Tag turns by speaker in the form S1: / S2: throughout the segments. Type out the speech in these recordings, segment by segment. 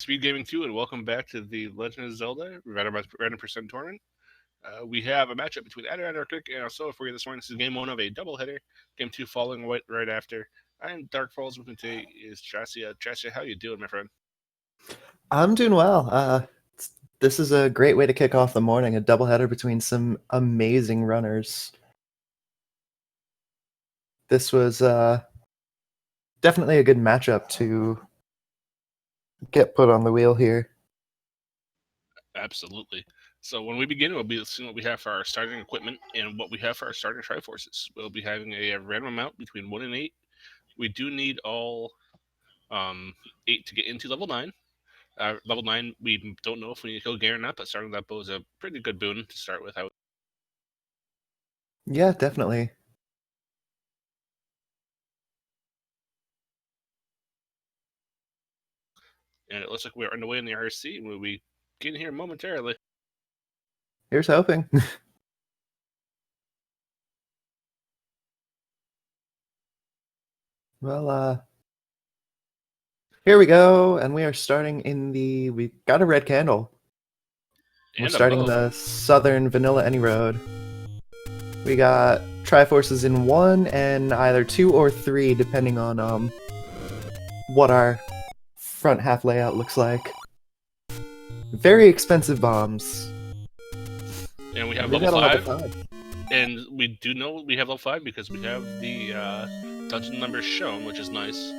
S1: SpeedGaming 2, and welcome back to the Legend of Zelda Random Percent Tournament. We have a matchup between AdirondackRick and Alsoa999 for you this morning. This is game 1 of a doubleheader. Game 2 following right after. And Dark Falls with me today is Chassia. Chassia, how you doing, my friend?
S2: I'm doing well. This is a great way to kick off the morning, a doubleheader between some amazing runners. This was definitely a good matchup to get put on the wheel here.
S1: Absolutely. So when we begin, we'll be seeing what we have for our starting equipment and what we have for our starting Triforces. We'll be having a random amount between 1 and 8. We do need all 8 to get into level 9. Level 9, we don't know if we need to kill Garen or not, but starting that bow is a pretty good boon to start with.
S2: Yeah, definitely.
S1: And it looks like we're underway in the RC. We'll be getting here momentarily.
S2: Here's hoping. Well, here we go, and we are starting in the... We've got a red candle. We're starting the Southern Vanilla Any Road. We got Triforces in 1 and either 2 or 3, depending on what our front half layout looks like. Very expensive bombs.
S1: And we have level 5. And we do know we have level 5 because we have the dungeon numbers shown, which is nice.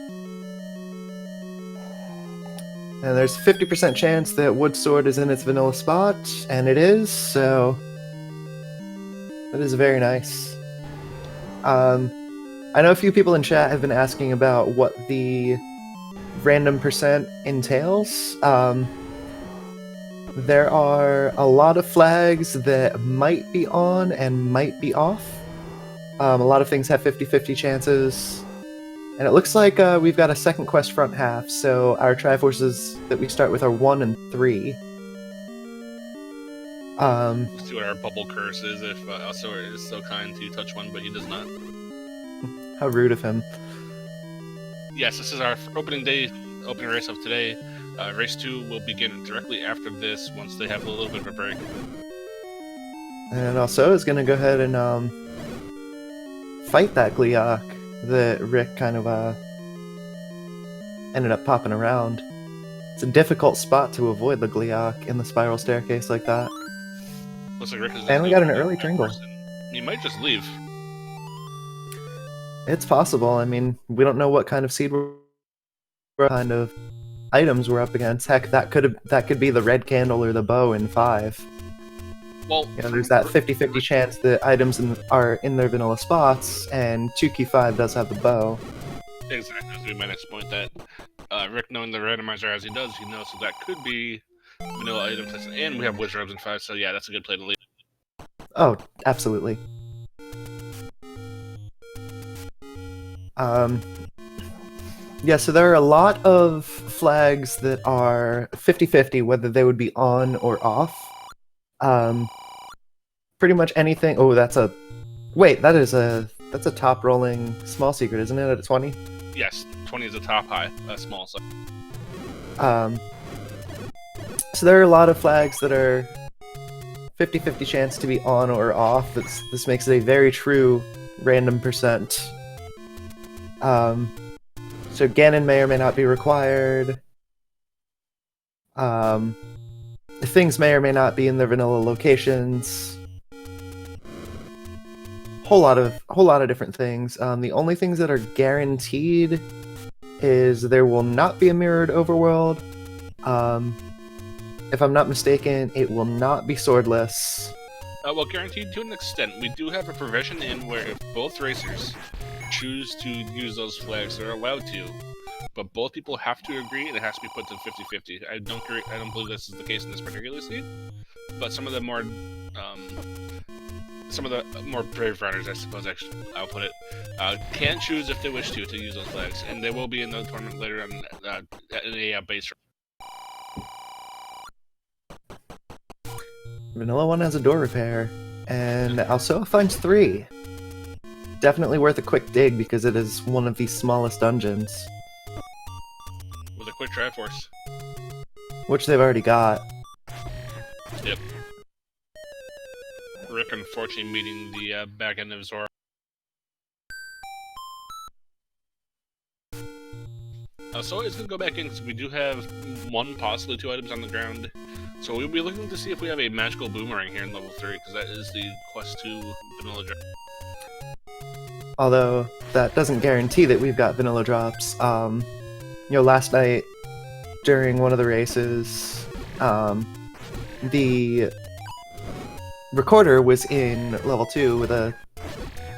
S2: And there's 50% chance that Wood Sword is in its vanilla spot, and it is, so that is very nice. I know a few people in chat have been asking about what the random percent entails. There are a lot of flags that might be on and might be off. A lot of things have 50-50 chances. And it looks like we've got a second quest front half, so our Triforces that we start with are 1 and 3.
S1: Let's see what our bubble curse is if Alsoa is so kind to touch one, but he does not.
S2: How rude of him.
S1: Yes, this is our opening race of today. Race 2 will begin directly after this once they have a little bit of a break.
S2: And Alsoa is going to go ahead and fight that Gliok that Rick kind of ended up popping around. It's a difficult spot to avoid the Gliok in the spiral staircase like that.
S1: Looks like Rick is
S2: and we got an early Tringle.
S1: He might just leave.
S2: It's possible. I mean, we don't know what kind of seed kind of items we're up against. Heck, that could be the red candle or the bow in 5.
S1: Well,
S2: there's that 50-50 chance that items are in their vanilla spots, and 2Q5 does have the bow.
S1: Exactly, that's my next point, that Rick, knowing the randomizer as he does, he knows that that could be vanilla items, and we have wizard robes in 5, so yeah, that's a good play to leave.
S2: Oh, absolutely. Yeah, so there are a lot of flags that are 50-50, whether they would be on or off. Pretty much anything. Oh, that's a top rolling small secret, isn't it? At a 20?
S1: Yes, 20 is a top high, small. So.
S2: So there are a lot of flags that are 50-50 chance to be on or off. This makes it a very true random percent. So Ganon may or may not be required. Things may or may not be in their vanilla locations. Whole lot of different things. The only things that are guaranteed is there will not be a mirrored overworld. If I'm not mistaken, it will not be swordless.
S1: Well, guaranteed to an extent. We do have a provision in where if both racers choose to use those flags, they're allowed to, but both people have to agree, and it has to be put to 50-50. I don't believe this is the case in this particular seed, but some of the more brave runners, I suppose I'll put it, can choose if they wish to use those flags, and they will be in the tournament later on in a base.
S2: Vanilla 1 has a door repair, and Alsoa finds 3. Definitely worth a quick dig because it is one of the smallest dungeons.
S1: With a quick Triforce.
S2: which they've already got.
S1: Yep. Rick unfortunately meeting the back end of Zora. So it's going to go back in because we do have one, possibly two items on the ground. So we'll be looking to see if we have a magical boomerang here in level 3, because that is the quest to vanilla drop.
S2: Although that doesn't guarantee that we've got vanilla drops. You know, last night during one of the races, the recorder was in level 2 with a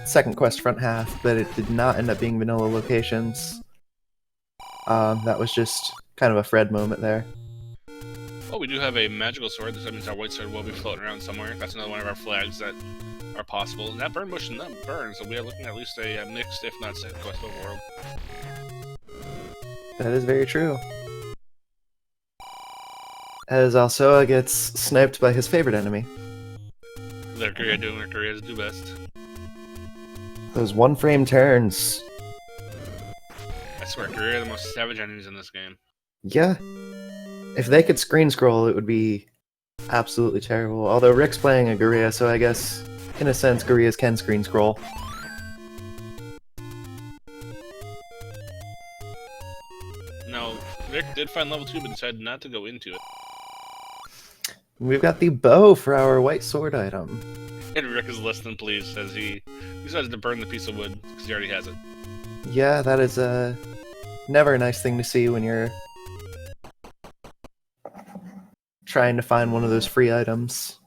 S2: second quest front half, but it did not end up being vanilla locations. That was just kind of a Fred moment there.
S1: Oh, we do have a magical sword. This means our white sword will be floating around somewhere. That's another one of our flags that are possible. And that burn bush and that burn, so we are looking at least a mixed, if not second quest overworld.
S2: That is very true. As Alsoa gets sniped by his favorite enemy.
S1: Let Korea doing what Korea's do best.
S2: Those one-frame turns.
S1: I swear, Korea are the most savage enemies in this game.
S2: Yeah. If they could screen scroll, it would be absolutely terrible. Although Rick's playing a Guria, so I guess, in a sense, Gurias can screen scroll.
S1: No, Rick did find level 2, but decided not to go into it.
S2: We've got the bow for our white sword item.
S1: And Rick is less than pleased as he decides to burn the piece of wood, because he already has it.
S2: Yeah, that is never a nice thing to see when you're trying to find one of those free items.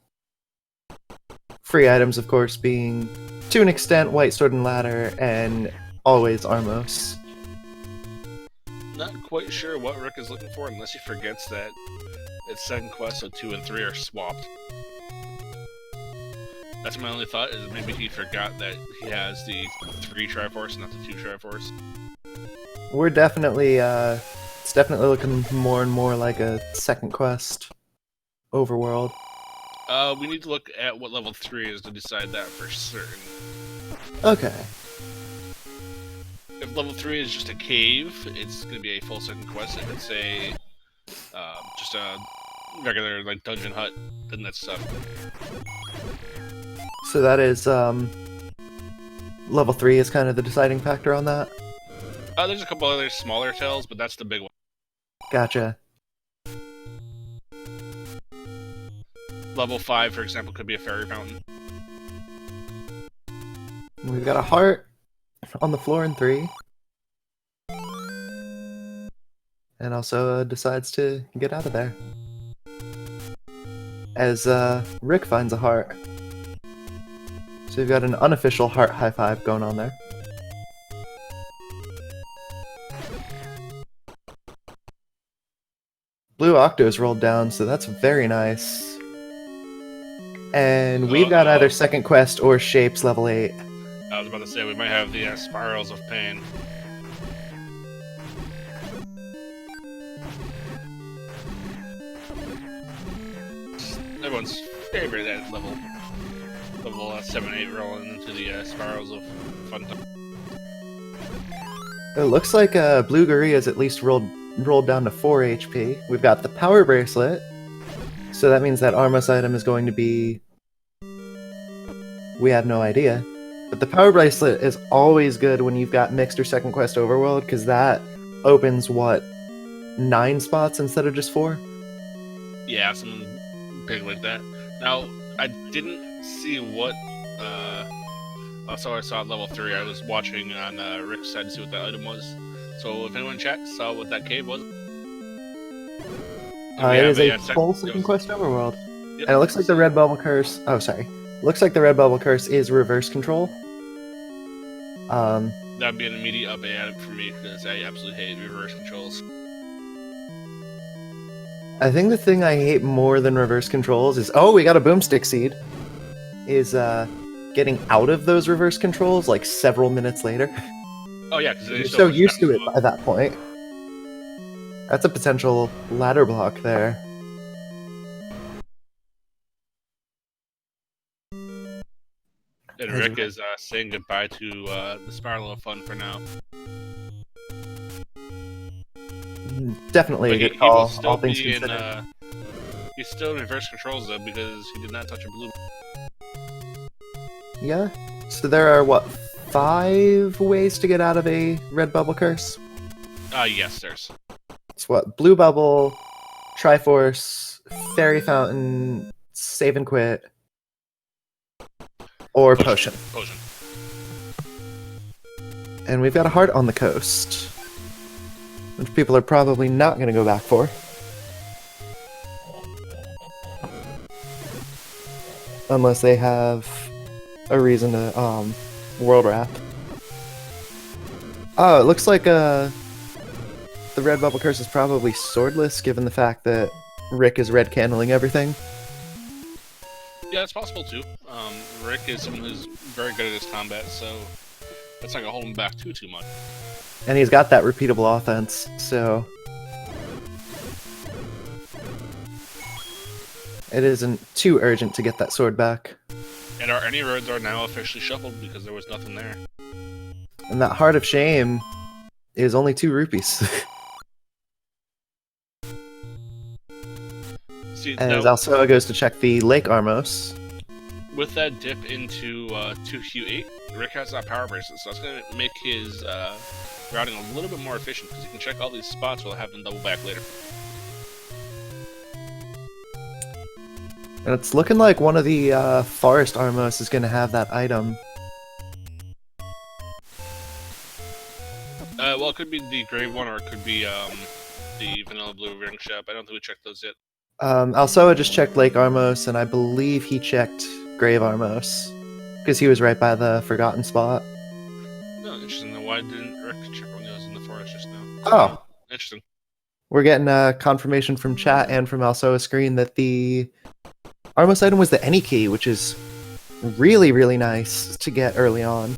S2: Free items, of course, being, to an extent, White Sword and Ladder, and always Armos.
S1: Not quite sure what Rick is looking for unless he forgets that it's second quest, so 2 and 3 are swapped. That's my only thought, is maybe he forgot that he has the 3 Triforce, not the 2 Triforce.
S2: We're definitely, it's definitely looking more and more like a second quest overworld.
S1: We need to look at what level 3 is to decide that for certain.
S2: Okay.
S1: If level 3 is just a cave, it's going to be a full second quest. If it's a just a regular like dungeon hut, then that's
S2: So that is level 3 is kind of the deciding factor on that.
S1: There's a couple other smaller tells, but that's the big one.
S2: Gotcha.
S1: Level 5, for example, could be a fairy fountain.
S2: We've got a heart on the floor in 3. And also decides to get out of there. As Rick finds a heart. So we've got an unofficial heart high five going on there. Blue Octo's rolled down, so that's very nice. And we've got either second quest or shapes level 8.
S1: I was about to say, we might have the spirals of pain. Everyone's favorite at level 7-8 rolling into the spirals of fun time.
S2: It looks like Blue Guria's at least rolled down to 4 HP. We've got the power bracelet, so that means that Armos item is going to be... We have no idea. But the power bracelet is always good when you've got mixed or second quest overworld, because that opens, what, 9 spots instead of just 4?
S1: Yeah, something big like that. Now, I didn't see what... so I saw at level 3. I was watching on Rick's side to see what that item was. So if anyone in chat saw what that cave was...
S2: It is a full second quest overworld. Yep. And it looks like the red bubble curse... Oh, sorry. Looks like the red bubble curse is reverse control.
S1: That'd be an immediate up add for me, because I absolutely hate reverse controls.
S2: I think the thing I hate more than reverse controls is... Oh, we got a boomstick seed! Is, getting out of those reverse controls, like, several minutes later.
S1: Oh yeah, because
S2: you're so used to it by that point. That's a potential ladder block there.
S1: And Rick is saying goodbye to the Spiral of Fun for now.
S2: Definitely
S1: But
S2: a good
S1: he
S2: call,
S1: will still
S2: all things
S1: be in.
S2: considered.
S1: He's still in reverse controls though because he did not touch a blue.
S2: Yeah. So there are, what, 5 ways to get out of a red bubble curse?
S1: Yes, there's.
S2: It's what? Blue bubble, Triforce, Fairy Fountain, Save and Quit, or Potion.
S1: Potion.
S2: And we've got a heart on the coast, which people are probably not going to go back for. Unless they have a reason to world wrap. Oh, it looks like the red bubble curse is probably swordless, given the fact that Rick is red candling everything.
S1: Yeah, it's possible too. Rick is someone who's very good at his combat, so that's not gonna hold him back too much.
S2: And he's got that repeatable offense, so it isn't too urgent to get that sword back.
S1: And our any roads are now officially shuffled because there was nothing there.
S2: And that Heart of Shame is only 2 rupees.
S1: See,
S2: and as Alsoa goes to check the Lake Armos.
S1: With that dip into 2Q8, Rick has that power bracelet, so that's going to make his routing a little bit more efficient because he can check all these spots while having double back later.
S2: And it's looking like one of the Forest Armos is going to have that item.
S1: Well, it could be the Grave one, or it could be the Vanilla Blue Ring Shop. I don't think we checked those yet.
S2: Alsoa just checked Lake Armos, and I believe he checked Grave Armos, because he was right by the Forgotten spot.
S1: No, interesting. Then why didn't Rick check when he was in the forest just now?
S2: Oh.
S1: Interesting.
S2: We're getting confirmation from chat and from Alsoa's screen that the Armos item was the Any Key, which is really, really nice to get early on.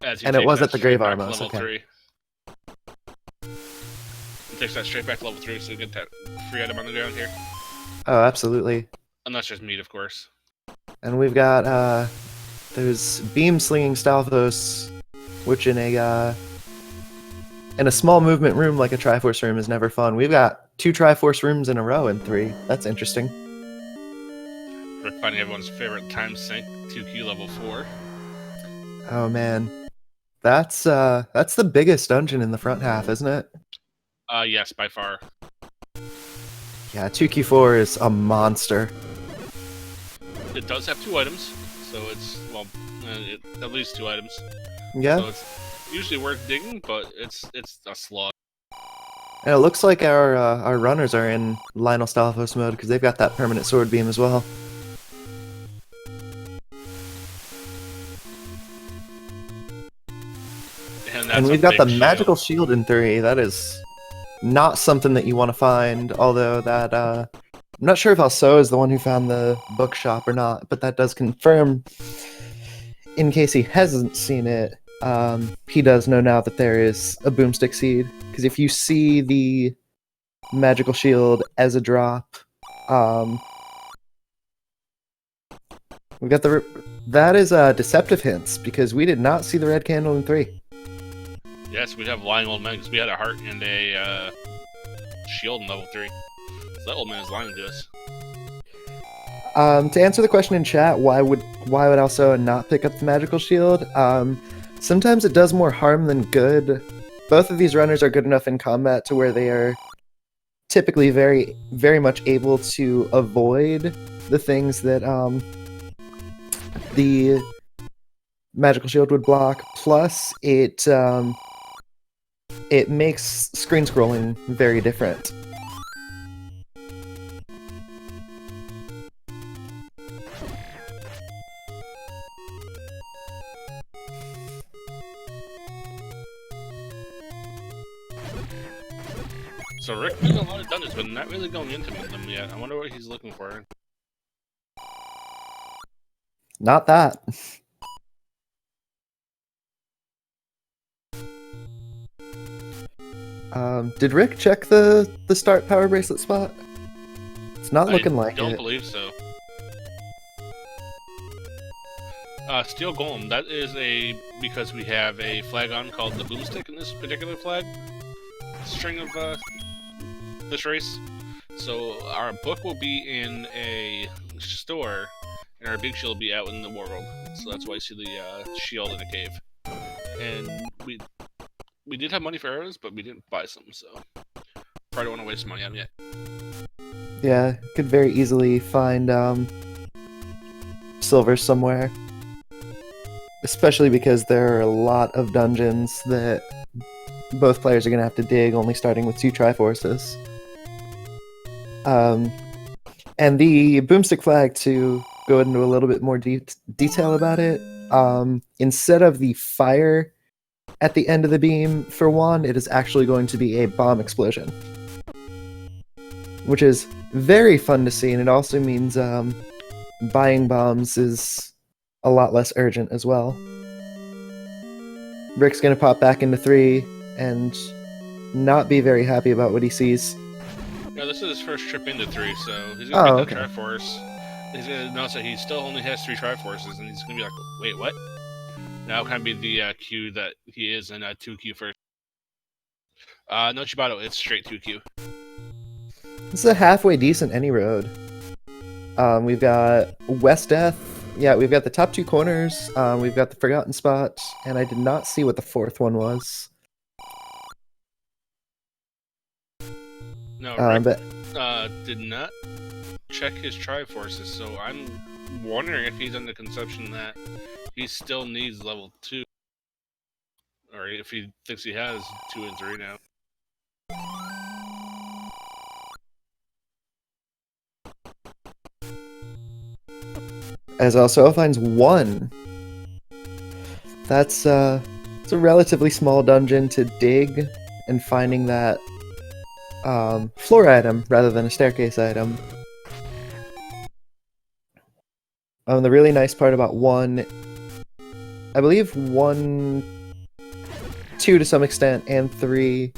S2: And it was at the Grave Armos, okay.
S1: 3. It takes that straight back to level 3, so you get that free item on the ground here.
S2: Oh, absolutely.
S1: Unless there's meat, of course.
S2: And we've got those beam-slinging Stalfos, which in a small movement room like a Triforce room is never fun. We've got 2 Triforce rooms in a row in 3. That's interesting.
S1: Rick finding everyone's favorite time sink, 2Q level 4.
S2: Oh man. That's the biggest dungeon in the front half, isn't it?
S1: Yes, by far.
S2: Yeah, 2Q4 is a monster.
S1: It does have 2 items, so it's, well, at least 2 items.
S2: Yeah.
S1: So it's usually worth digging, but it's a slog.
S2: And it looks like our runners are in Lionel Stalfos mode, because they've got that permanent sword beam as well. And we've got the magical shield in 3. That is not something that you want to find, although that I'm not sure if Alsoa is the one who found the bookshop or not, but that does confirm, in case he hasn't seen it, he does know now that there is a boomstick seed, because if you see the magical shield as a drop, we got that is deceptive hints, because we did not see the red candle in 3.
S1: Yes, we have lying old men, because we had a heart and a shield in level 3. So that old man is lying to us.
S2: To answer the question in chat, why would Alsoa not pick up the magical shield? Sometimes it does more harm than good. Both of these runners are good enough in combat to where they are typically very, very much able to avoid the things that the magical shield would block. Plus, it makes screen scrolling very different.
S1: So Rick did a lot of dungeons, but not really going into them yet. I wonder what he's looking for.
S2: Not that. Did Rick check the start power bracelet spot? It's not looking like it.
S1: I don't believe so. Steel Golem, that is because we have a flag on called the Boomstick in this particular flag. String of this race. So our book will be in a store, and our big shield will be out in the world. So that's why you see the shield in a cave. And we did have money for arrows, but we didn't buy some, so probably don't want to waste money on them yet.
S2: Yeah, could very easily find silver somewhere. Especially because there are a lot of dungeons that both players are going to have to dig, only starting with 2 Triforces. And the boomstick flag, to go into a little bit more detail about it, instead of the fire at the end of the beam for one, it is actually going to be a bomb explosion. Which is very fun to see, and it also means buying bombs is a lot less urgent as well. Rick's gonna pop back into 3 and not be very happy about what he sees.
S1: Yeah, this is his first trip into 3, so he's gonna get that Triforce. He's gonna notice that he still only has 3 Triforces, and he's gonna be like, wait, what? Now can be the Q that he is in 2Q first. No Chibato, it's straight 2Q.
S2: This is a halfway decent any road. We've got West Death. Yeah, we've got the top 2 corners. We've got the Forgotten Spot, and I did not see what the 4th one was.
S1: No, Rick did not check his Triforces, so I'm wondering if he's under the conception that he still needs level 2. Or if he thinks he has 2 and 3 now.
S2: As Alsoa finds 1. It's a relatively small dungeon to dig, and finding that floor item rather than a staircase item. The really nice part about 1, I believe 1, 2 to some extent, and 3,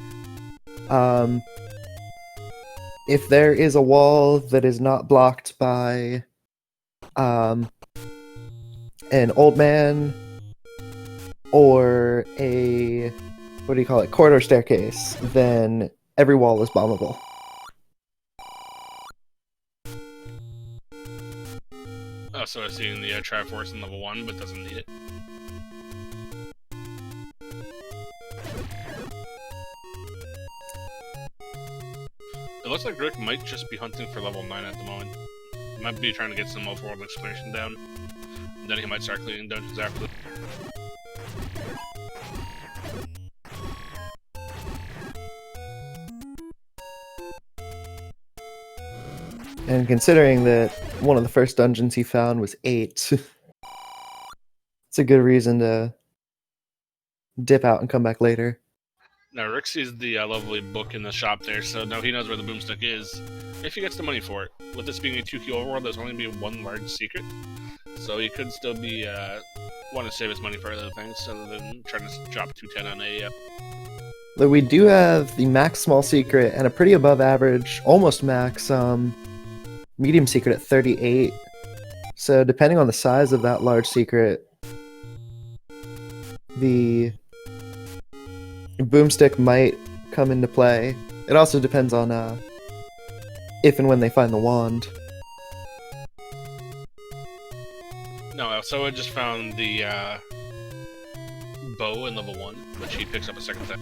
S2: if there is a wall that is not blocked by an old man or a, what do you call it, corridor staircase, then every wall is bombable.
S1: Oh, so I've seen the Triforce in level 1, but doesn't need it. It looks like Rick might just be hunting for level 9 at the moment. He might be trying to get some overworld exploration down. And then he might start cleaning dungeons after that.
S2: And considering that one of the first dungeons he found was 8, it's a good reason to dip out and come back later.
S1: Now, Rick sees the lovely book in the shop there, so now he knows where the boomstick is, if he gets the money for it. With this being a 2Q overworld, there's only going to be 1 large secret, so he could still be want to save his money for other things, other than trying to drop 210 on a...
S2: But we do have the max small secret and a pretty above average, almost max, medium secret at 38. So depending on the size of that large secret, the boomstick might come into play. It also depends on if and when they find the wand.
S1: No, Alsoa just found the bow in level 1, which he picks up a second time.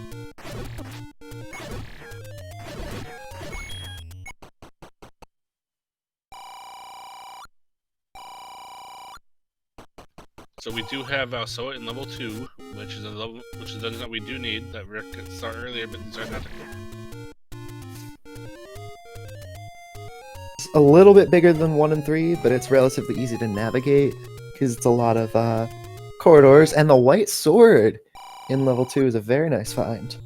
S1: So we do have Alsoa in level 2, which is a dungeon that we do need, that Rick saw earlier, but these are not.
S2: It's a little bit bigger than 1 and 3, but it's relatively easy to navigate because it's a lot of corridors, and the white sword in level 2 is a very nice find.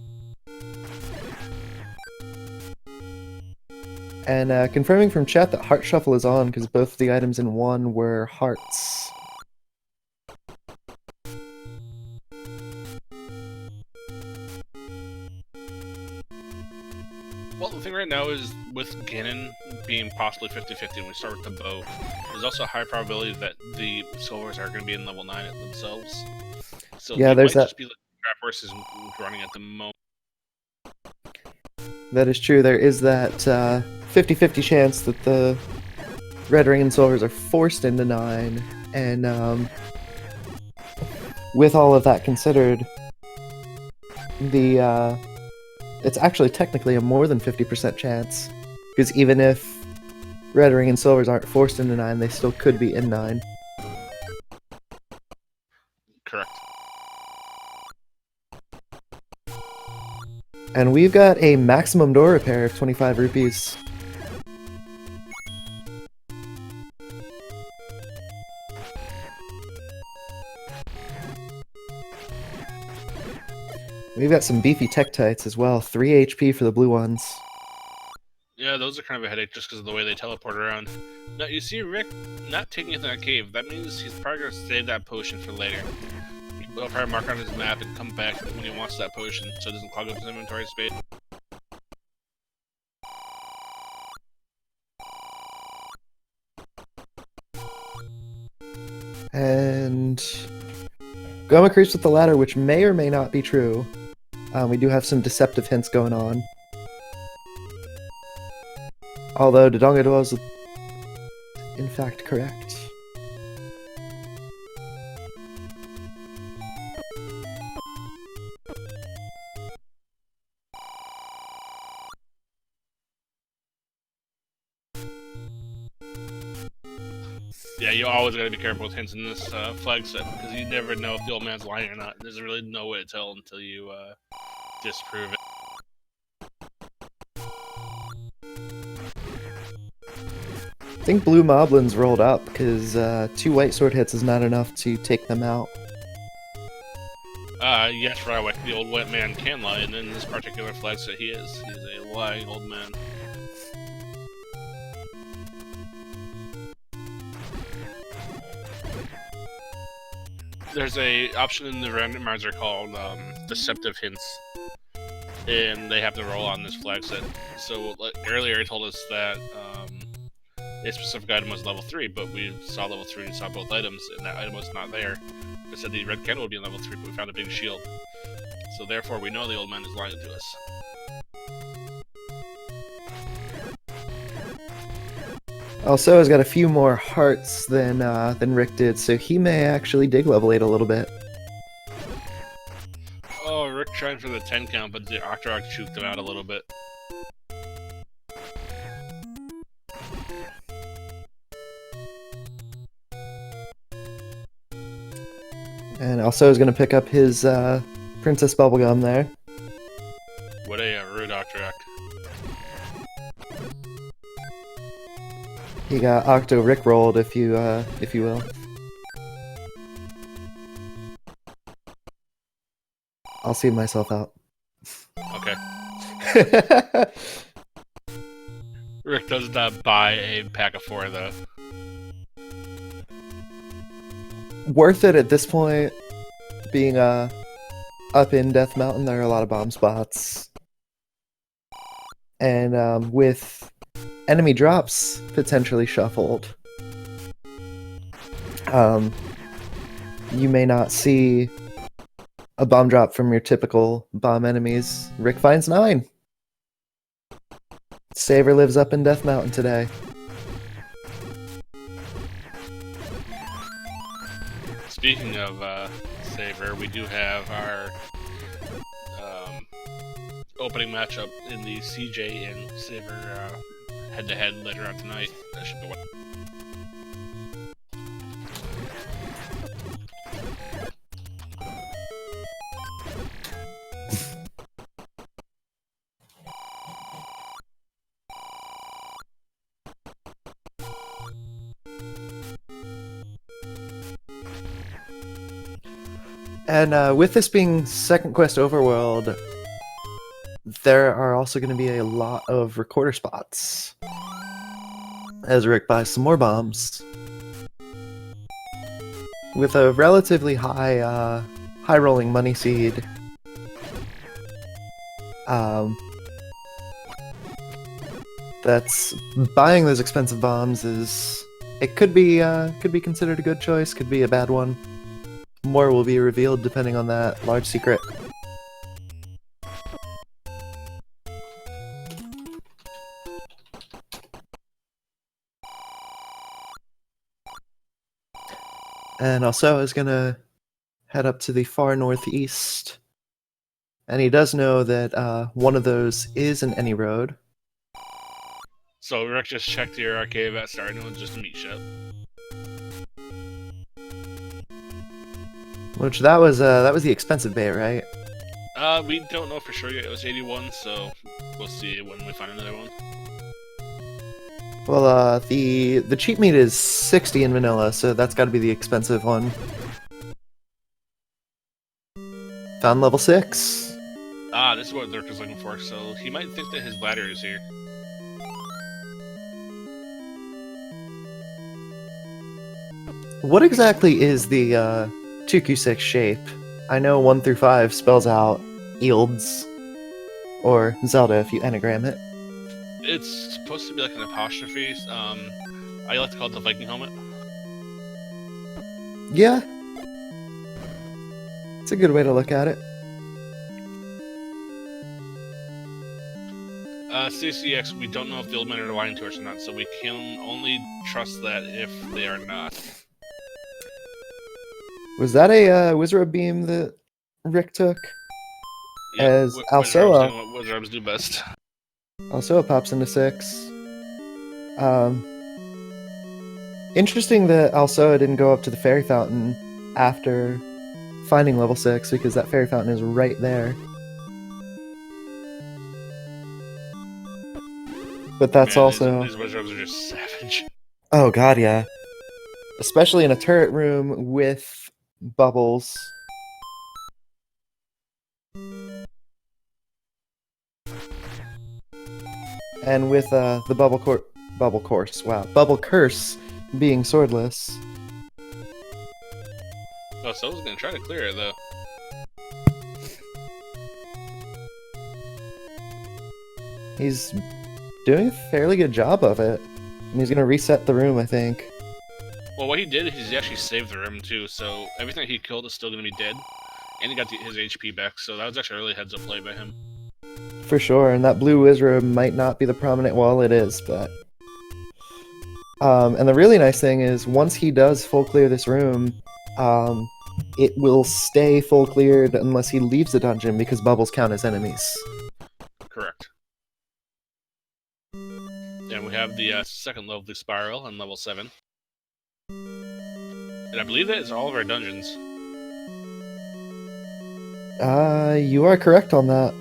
S2: And confirming from chat that Heart Shuffle is on because both of the items in 1 were hearts.
S1: Well, the thing right now is, with Ganon being possibly 50-50 when we start with the bow, there's also a high probability that the silvers are going to be in level 9 themselves. So
S2: yeah, there's
S1: might
S2: that.
S1: Just be like Triforce is running at the moment.
S2: That is true. There is that 50-50 chance that the red ring and silvers are forced into 9, and with all of that considered, it's actually technically a more than 50% chance, because even if red ring and silvers aren't forced into 9, they still could be in 9.
S1: Correct.
S2: And we've got a maximum door repair of 25 rupees. We've got some beefy Tektites as well. 3 HP for the blue ones.
S1: Yeah, those are kind of a headache just because of the way they teleport around. Now, you see Rick not taking it to that cave. That means he's probably going to save that potion for later. He'll probably mark on his map and come back when he wants that potion, so it doesn't clog up his inventory space.
S2: And Goma creeps with the ladder, which may or may not be true. We do have some deceptive hints going on. Although Dodonga was in fact correct.
S1: Yeah, you always gotta be careful with hints in this flag set, because you never know if the old man's lying or not. There's really no way to tell until you disprove it.
S2: I think blue moblins rolled up, because 2 white sword hits is not enough to take them out.
S1: Yes, right, the old white man can lie, and in this particular flag set he is. He's a lying old man. There's a option in the randomizer called deceptive hints, and they have to roll on this flag set. So like, earlier it told us that a specific item was level 3, but we saw level 3 and saw both items, and that item was not there. It said the red candle would be in level 3, but we found a big shield. So therefore we know the old man is lying to us.
S2: Also, has got a few more hearts than Rick did, so he may actually dig level 8 a little bit.
S1: Oh, Rick trying for the 10 count, but the Octorok choked him out a little bit.
S2: And also is going to pick up his Princess Bubblegum there.
S1: What a rude Octorok.
S2: He got Octo Rick rolled, if you will. I'll see myself out.
S1: Okay. Rick does not buy a pack of 4 though.
S2: Worth it at this point, being up in Death Mountain. There are a lot of bomb spots, and with enemy drops potentially shuffled, you may not see a bomb drop from your typical bomb enemies. Rick finds 9. Saver lives up in Death Mountain today.
S1: Speaking of Saver, we do have our opening matchup in the CJ and Saver head-to-head later on tonight. That should be one.
S2: And with this being Second Quest Overworld, there are also going to be a lot of recorder spots as Rick buys some more bombs. With a relatively high rolling money seed, that's buying those expensive bombs could be considered a good choice, could be a bad one. More will be revealed depending on that large secret. And Alsoa is gonna head up to the far northeast. And he does know that one of those is an any road.
S1: So Rick just checked the arcade at starting, it was just a meat shop.
S2: Which that was the expensive bait, right?
S1: We don't know for sure yet. It was 81, so we'll see when we find another one.
S2: Well, the cheap meat is 60 in vanilla, so that's got to be the expensive one. Found level 6.
S1: Ah, this is what Dirk is looking for, so he might think that his ladder is here.
S2: What exactly is the 2Q6 shape? I know 1 through 5 spells out Eilds, or Zelda if you anagram it.
S1: It's supposed to be like an apostrophe. I like to call it the Viking helmet.
S2: Yeah. It's a good way to look at it.
S1: CCX, we don't know if the old men are lying to us or not, so we can only trust that if they are not.
S2: Was that a Wizard beam that Rick took?
S1: Yep,
S2: As
S1: Wizards
S2: Alsoa,
S1: doing what Wizards do best.
S2: Alsoa pops into 6. Interesting that Alsoa didn't go up to the fairy fountain after finding level 6, because that fairy fountain is right there. But that's also...
S1: These Wizards are just savage.
S2: Oh god, yeah. Especially in a turret room with bubbles. And with the bubble curse being swordless.
S1: Oh, so I was gonna try to clear it though.
S2: He's doing a fairly good job of it. And he's gonna reset the room, I think.
S1: Well, what he did is he actually saved the room too, so everything he killed is still gonna be dead. And he got his HP back, so that was actually a really heads up play by him.
S2: For sure, and that blue wizard might not be the prominent wall it is, but... and the really nice thing is, once he does full clear this room, it will stay full cleared unless he leaves the dungeon, because bubbles count as enemies.
S1: Correct. And we have the second lovely spiral on level 7. And I believe that is all of our dungeons.
S2: You are correct on that.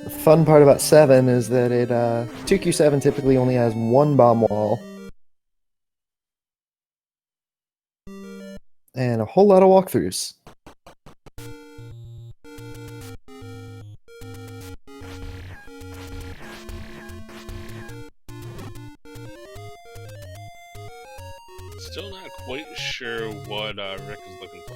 S2: The fun part about 7 is that it 2Q7 typically only has one bomb wall. And a whole lot of walkthroughs.
S1: Still not quite sure what Rick is looking for.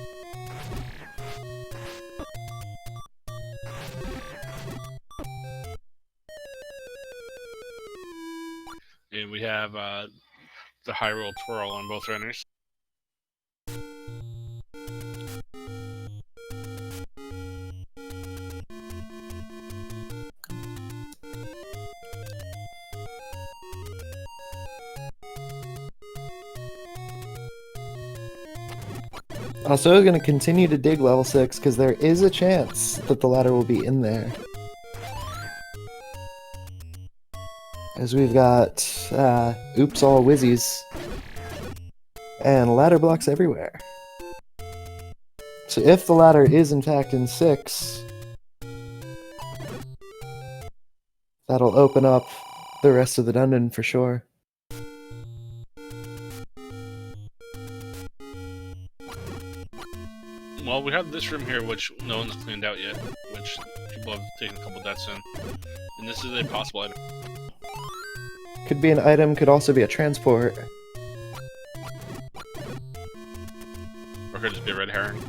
S1: And we have the high roll twirl on both runners.
S2: Also, going to continue to dig level 6 because there is a chance that the ladder will be in there. As we've got oops all whizzies and ladder blocks everywhere. So if the ladder is in fact in 6, that'll open up the rest of the dungeon for sure.
S1: Well, we have this room here, which no one's cleaned out yet, which people have taken a couple deaths in. And this is a possible item.
S2: Could be an item, could also be a transport.
S1: Or could just be a red herring.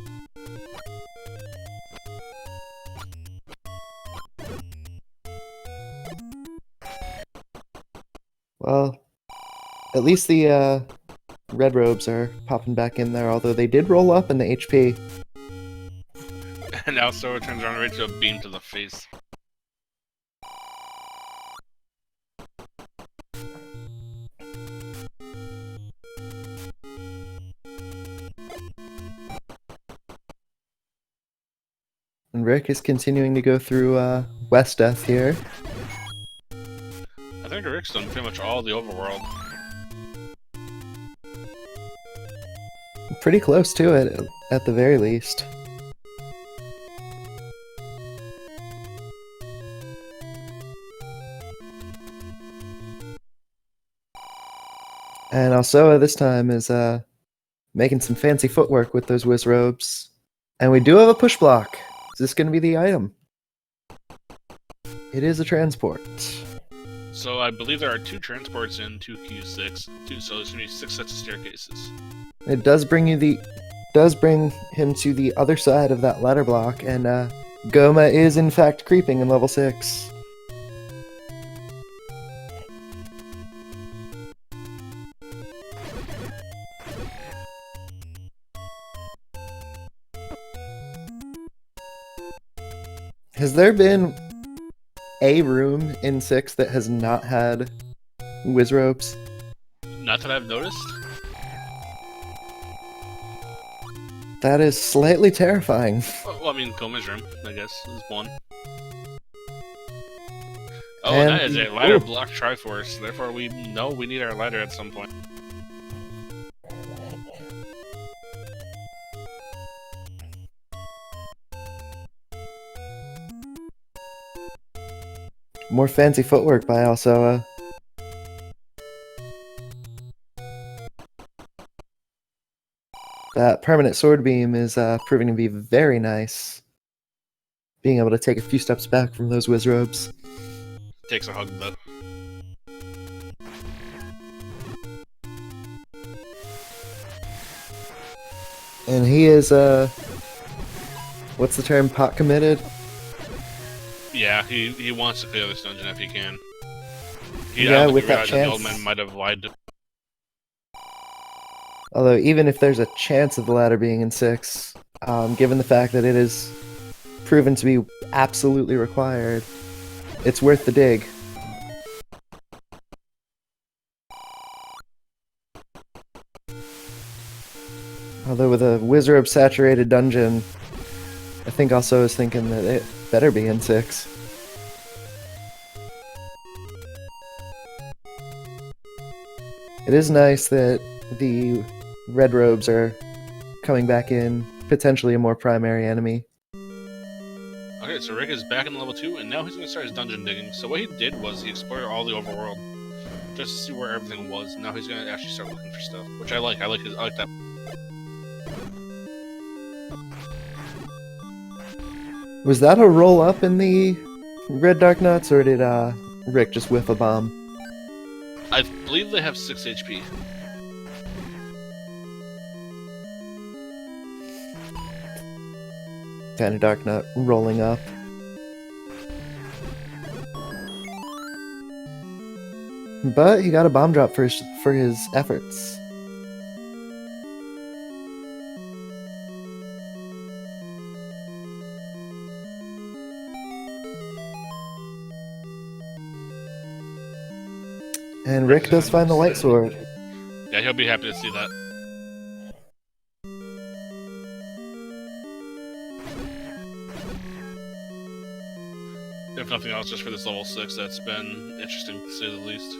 S2: Well, at least the red robes are popping back in there, although they did roll up in the HP.
S1: And now Sora turns around right to a beam to the face.
S2: And Rick is continuing to go through West Death here.
S1: I think Rick's done pretty much all the overworld.
S2: Pretty close to it, at the very least. And Alsoa this time is making some fancy footwork with those whiz robes. And we do have a push block. Is this going to be the item? It is a transport.
S1: So I believe there are 2 transports in 2Q6, so there's going to be 6 sets of staircases.
S2: It does bring him to the other side of that ladder block, and Goma is in fact creeping in level 6. Has there been a room in 6 that has not had whiz ropes?
S1: Not that I've noticed.
S2: That is slightly terrifying.
S1: Well, I mean, Goma's room, I guess, is one. Oh,
S2: And
S1: that is a ladder block Triforce, therefore we know we need our ladder at some point.
S2: More fancy footwork by Alsoa. That permanent sword beam is proving to be very nice. Being able to take a few steps back from those whiz robes.
S1: Takes a hug, though.
S2: And he is, what's the term, pot committed?
S1: Yeah, he wants to clear this dungeon if he can.
S2: Yeah, with that
S1: The
S2: chance.
S1: old man might have lied to.
S2: Although, even if there's a chance of the ladder being in 6, given the fact that it is proven to be absolutely required, it's worth the dig. Although with a wizard saturated dungeon, I think also is thinking that it better be in 6. It is nice that the red robes are coming back in, potentially a more primary enemy.
S1: Okay, so Rick is back in level 2, and now he's going to start his dungeon digging. So what he did was he explored all the overworld, just to see where everything was. Now he's going to actually start looking for stuff, which I like. I like that.
S2: Was that a roll up in the red dark nuts, or did Rick just whiff a bomb?
S1: I believe they have 6 HP.
S2: Kind of dark nut rolling up. But he got a bomb drop for his efforts. And Rick does find the light sword.
S1: Yeah, he'll be happy to see that. If nothing else, just for this level 6, that's been interesting to say the least.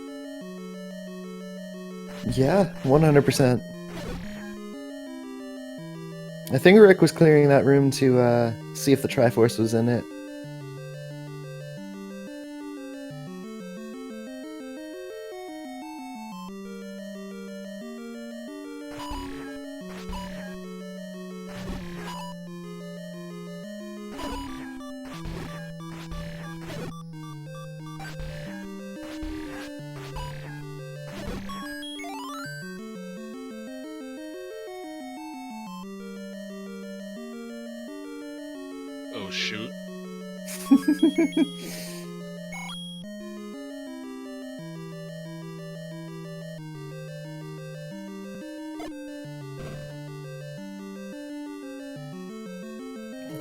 S2: Yeah, 100%. I think Rick was clearing that room to see if the Triforce was in it.
S1: Oh, shoot.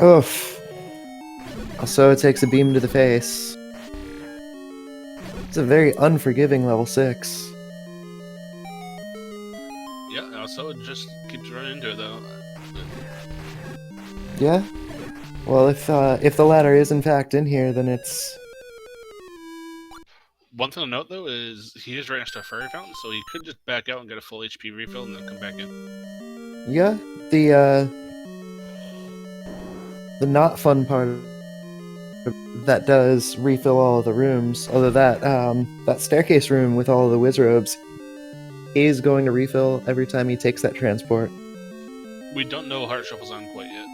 S2: Oof. Also, it takes a beam to the face. It's a very unforgiving level 6.
S1: Yeah, also it just keeps running into it, though.
S2: Yeah? Well, if the ladder is in fact in here, then it's...
S1: One thing to note, though, is he is right next to a fairy fountain, so he could just back out and get a full HP refill and then come back in.
S2: Yeah, the not fun part that does refill all of the rooms, although that staircase room with all of the whiz robes is going to refill every time he takes that transport.
S1: We don't know Heart Shuffle's on quite yet.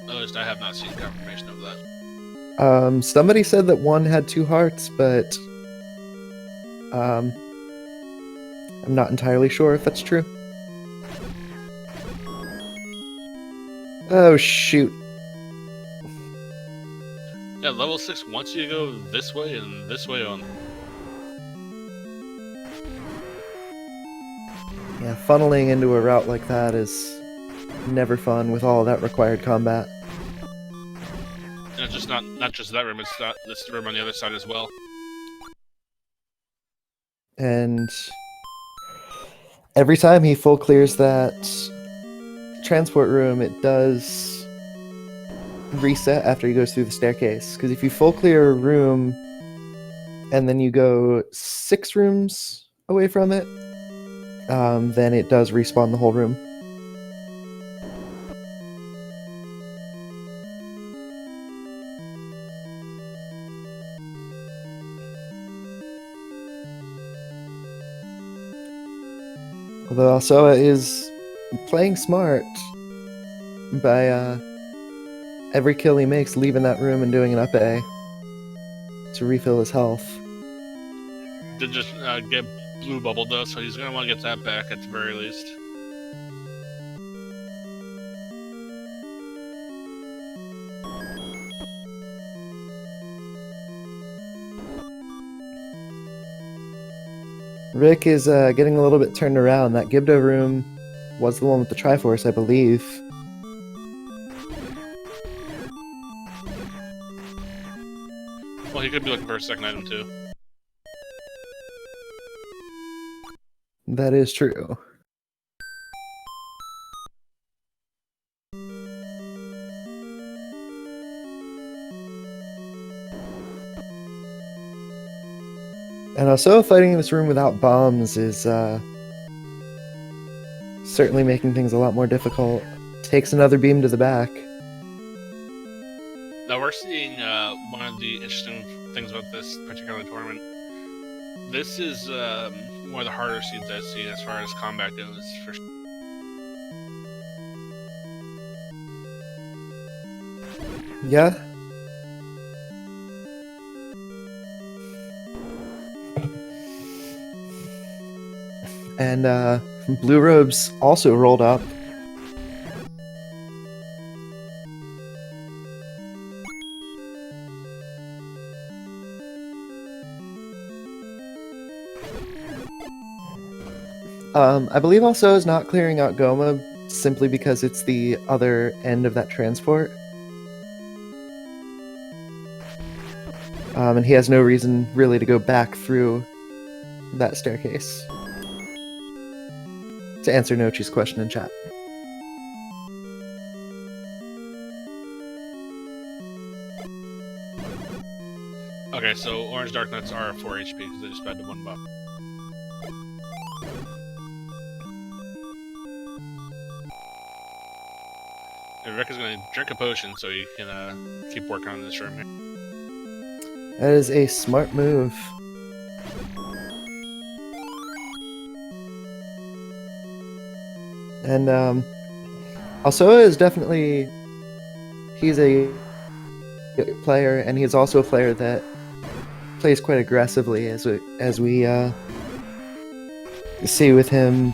S1: At least I have not seen confirmation of that.
S2: Somebody said that one had 2 hearts, but I'm not entirely sure if that's true. Oh shoot.
S1: Yeah, level 6 wants you to go this way and this way on.
S2: Yeah, funneling into a route like that is never fun with all that required combat.
S1: And it's just not just that room, it's this room on the other side as well.
S2: And every time he full clears that transport room, it does reset after he goes through the staircase. Because if you full clear a room and then you go 6 rooms away from it, then it does respawn the whole room. Although Alsoa is playing smart by every kill he makes leaving that room and doing an up A to refill his health.
S1: Did just get blue bubbled though, so he's going to want to get that back at the very least.
S2: Rick is getting a little bit turned around. That Gibdo room was the one with the Triforce, I believe.
S1: Well, he could be looking for a second item too.
S2: That is true. And also, fighting in this room without bombs is certainly making things a lot more difficult. Takes another beam to the back.
S1: Now we're seeing one of the interesting things about this particular tournament. This is one of the harder scenes I've seen as far as combat goes. For
S2: Yeah. And Blue Robes also rolled up. I believe also is not clearing out Goma simply because it's the other end of that transport. And he has no reason really to go back through that staircase. To answer Nochi's question in chat.
S1: Okay, so Orange Dark Nuts are 4 HP because they just spent the 1 buff. And Rick is going to drink a potion so he can keep working on this room here.
S2: That is a smart move. And Alsoa is definitely, he's a player, and he's also a player that plays quite aggressively, as we see with him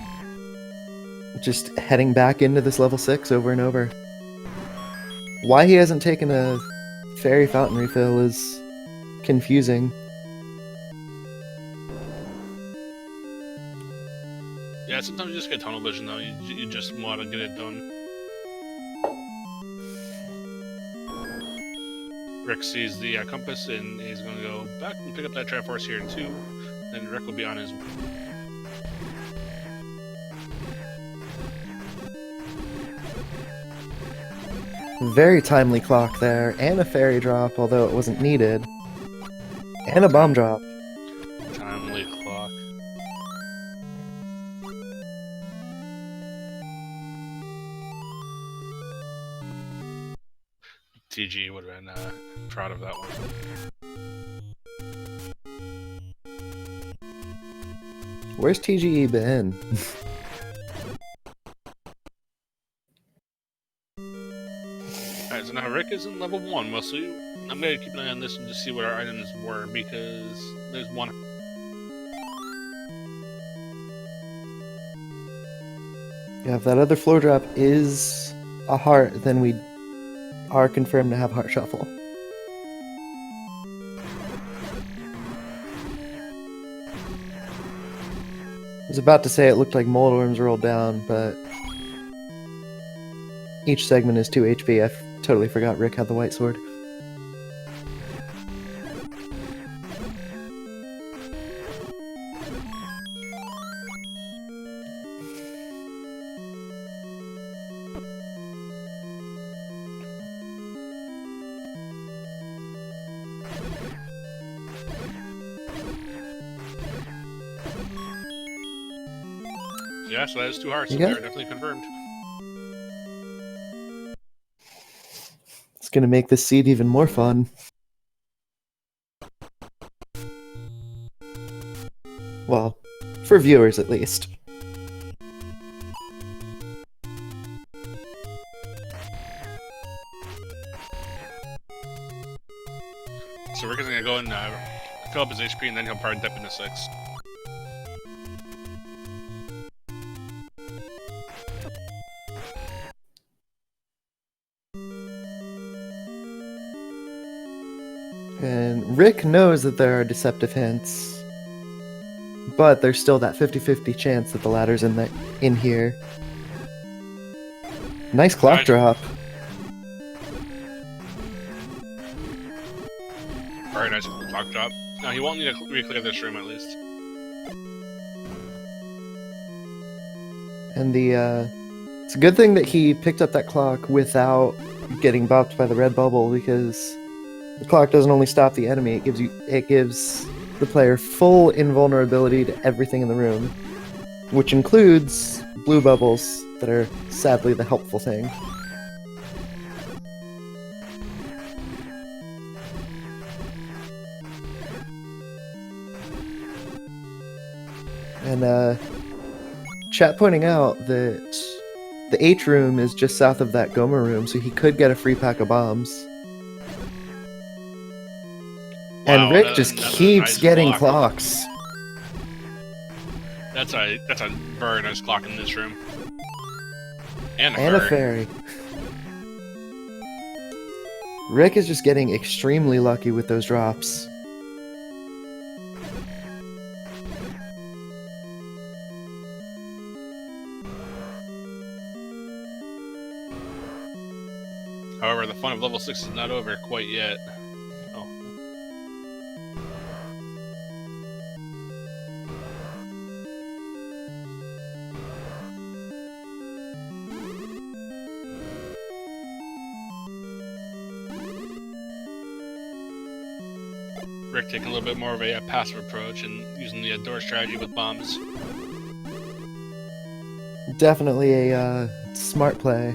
S2: just heading back into this level 6 over and over. Why he hasn't taken a fairy fountain refill is confusing.
S1: Yeah, sometimes you just get tunnel vision though, you just want to get it done. Rick sees the compass and he's going to go back and pick up that Triforce here in 2, then Rick will be on his way.
S2: Very timely clock there, and a fairy drop, although it wasn't needed. And a bomb drop.
S1: Timely clock. TG would have been proud of that one.
S2: Where's TGE been?
S1: Alright, so now Rick is in level 1 mostly. I'm going to keep an eye on this and just see what our items were, because there's one.
S2: Yeah, if that other floor drop is a heart, then we are confirmed to have Heart Shuffle. I was about to say it looked like mold worms rolled down, but each segment is 2 HP. I totally forgot Rick had the white sword.
S1: Yeah, so that is 2 hearts, so they're definitely confirmed.
S2: It's gonna make this seed even more fun. Well, for viewers at least.
S1: So Rick is gonna go and fill up his HP, and then he'll probably dip into 6.
S2: And Rick knows that there are deceptive hints, but there's still that 50-50 chance that the ladder's in here. Nice clock drop.
S1: Very nice clock drop. No, he won't need to re-clear this room at least.
S2: And it's a good thing that he picked up that clock without getting bopped by the red bubble, because the clock doesn't only stop the enemy, it gives the player full invulnerability to everything in the room, which includes blue bubbles that are sadly the helpful thing. And chat pointing out that the H room is just south of that Goma room, so he could get a free pack of bombs.
S1: Wow,
S2: and Rick just keeps getting clocks.
S1: That's a very nice clock in this room. And
S2: a fairy. Rick is just getting extremely lucky with those drops.
S1: However, the fun of level 6 is not over quite yet. Oh. Rick taking a little bit more of a passive approach and using the door strategy with bombs.
S2: Definitely a smart play.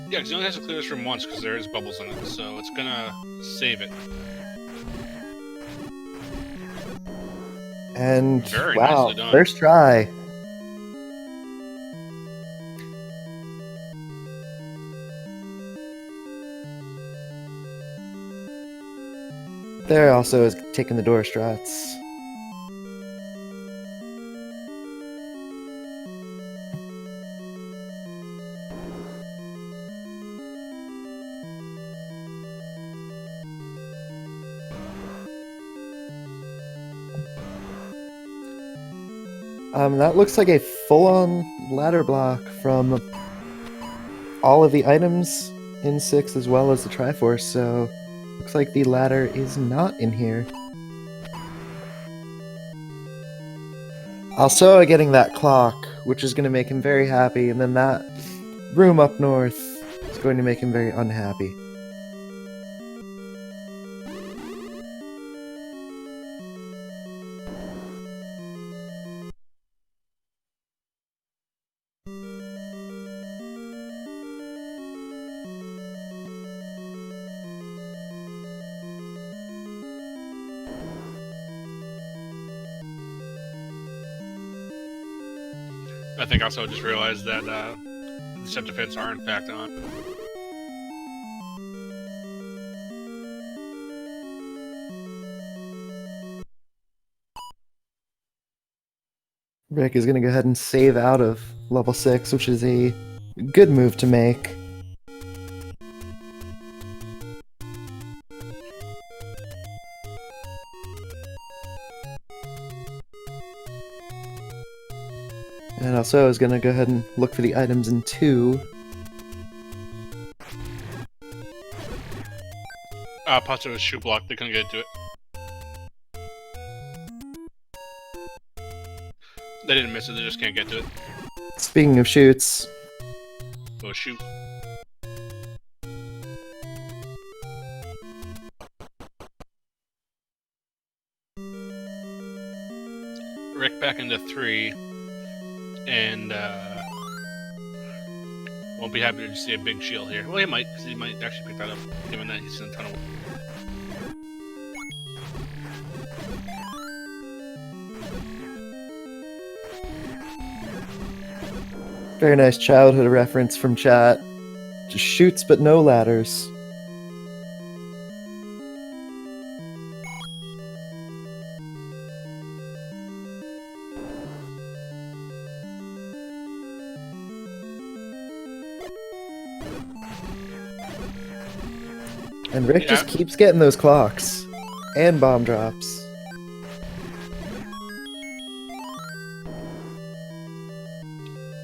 S1: Yeah, because he only has to clear this room once because there is bubbles in it, so it's gonna save it.
S2: And
S1: very
S2: wow,
S1: nicely done.
S2: First try. There also is taking the door strats. That looks like a full-on ladder block from all of the items in 6 as well as the Triforce, so looks like the ladder is not in here. Alsoa getting that clock, which is going to make him very happy, and then that room up north is going to make him very unhappy.
S1: I think also just realized that the set defense are in fact on.
S2: Rick is going to go ahead and save out of level 6, which is a good move to make. And also is going to go ahead and look for the items in 2.
S1: Pacho was shoe blocked, they couldn't get to it. They didn't miss it, they just can't get to it.
S2: Speaking of shoots,
S1: Oh shoot. Rick back into 3, and won't be happy to see a big shield here. Well, he might, because he might actually pick that up, given that he's in a ton of...
S2: very nice childhood reference from chat. Just shoots but no ladders. And Rick just keeps getting those clocks. And bomb drops.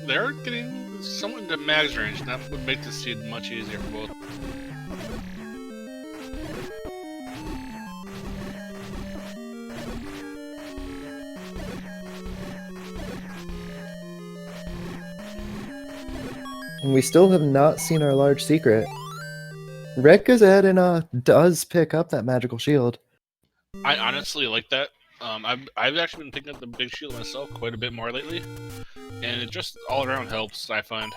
S1: They're getting somewhat into mag's range, and that would make this seed much easier for both.
S2: And we still have not seen our large secret. Rick goes ahead and does pick up that magical shield.
S1: I honestly like that. I've actually been picking up the big shield myself quite a bit more lately, and it just all around helps, I find.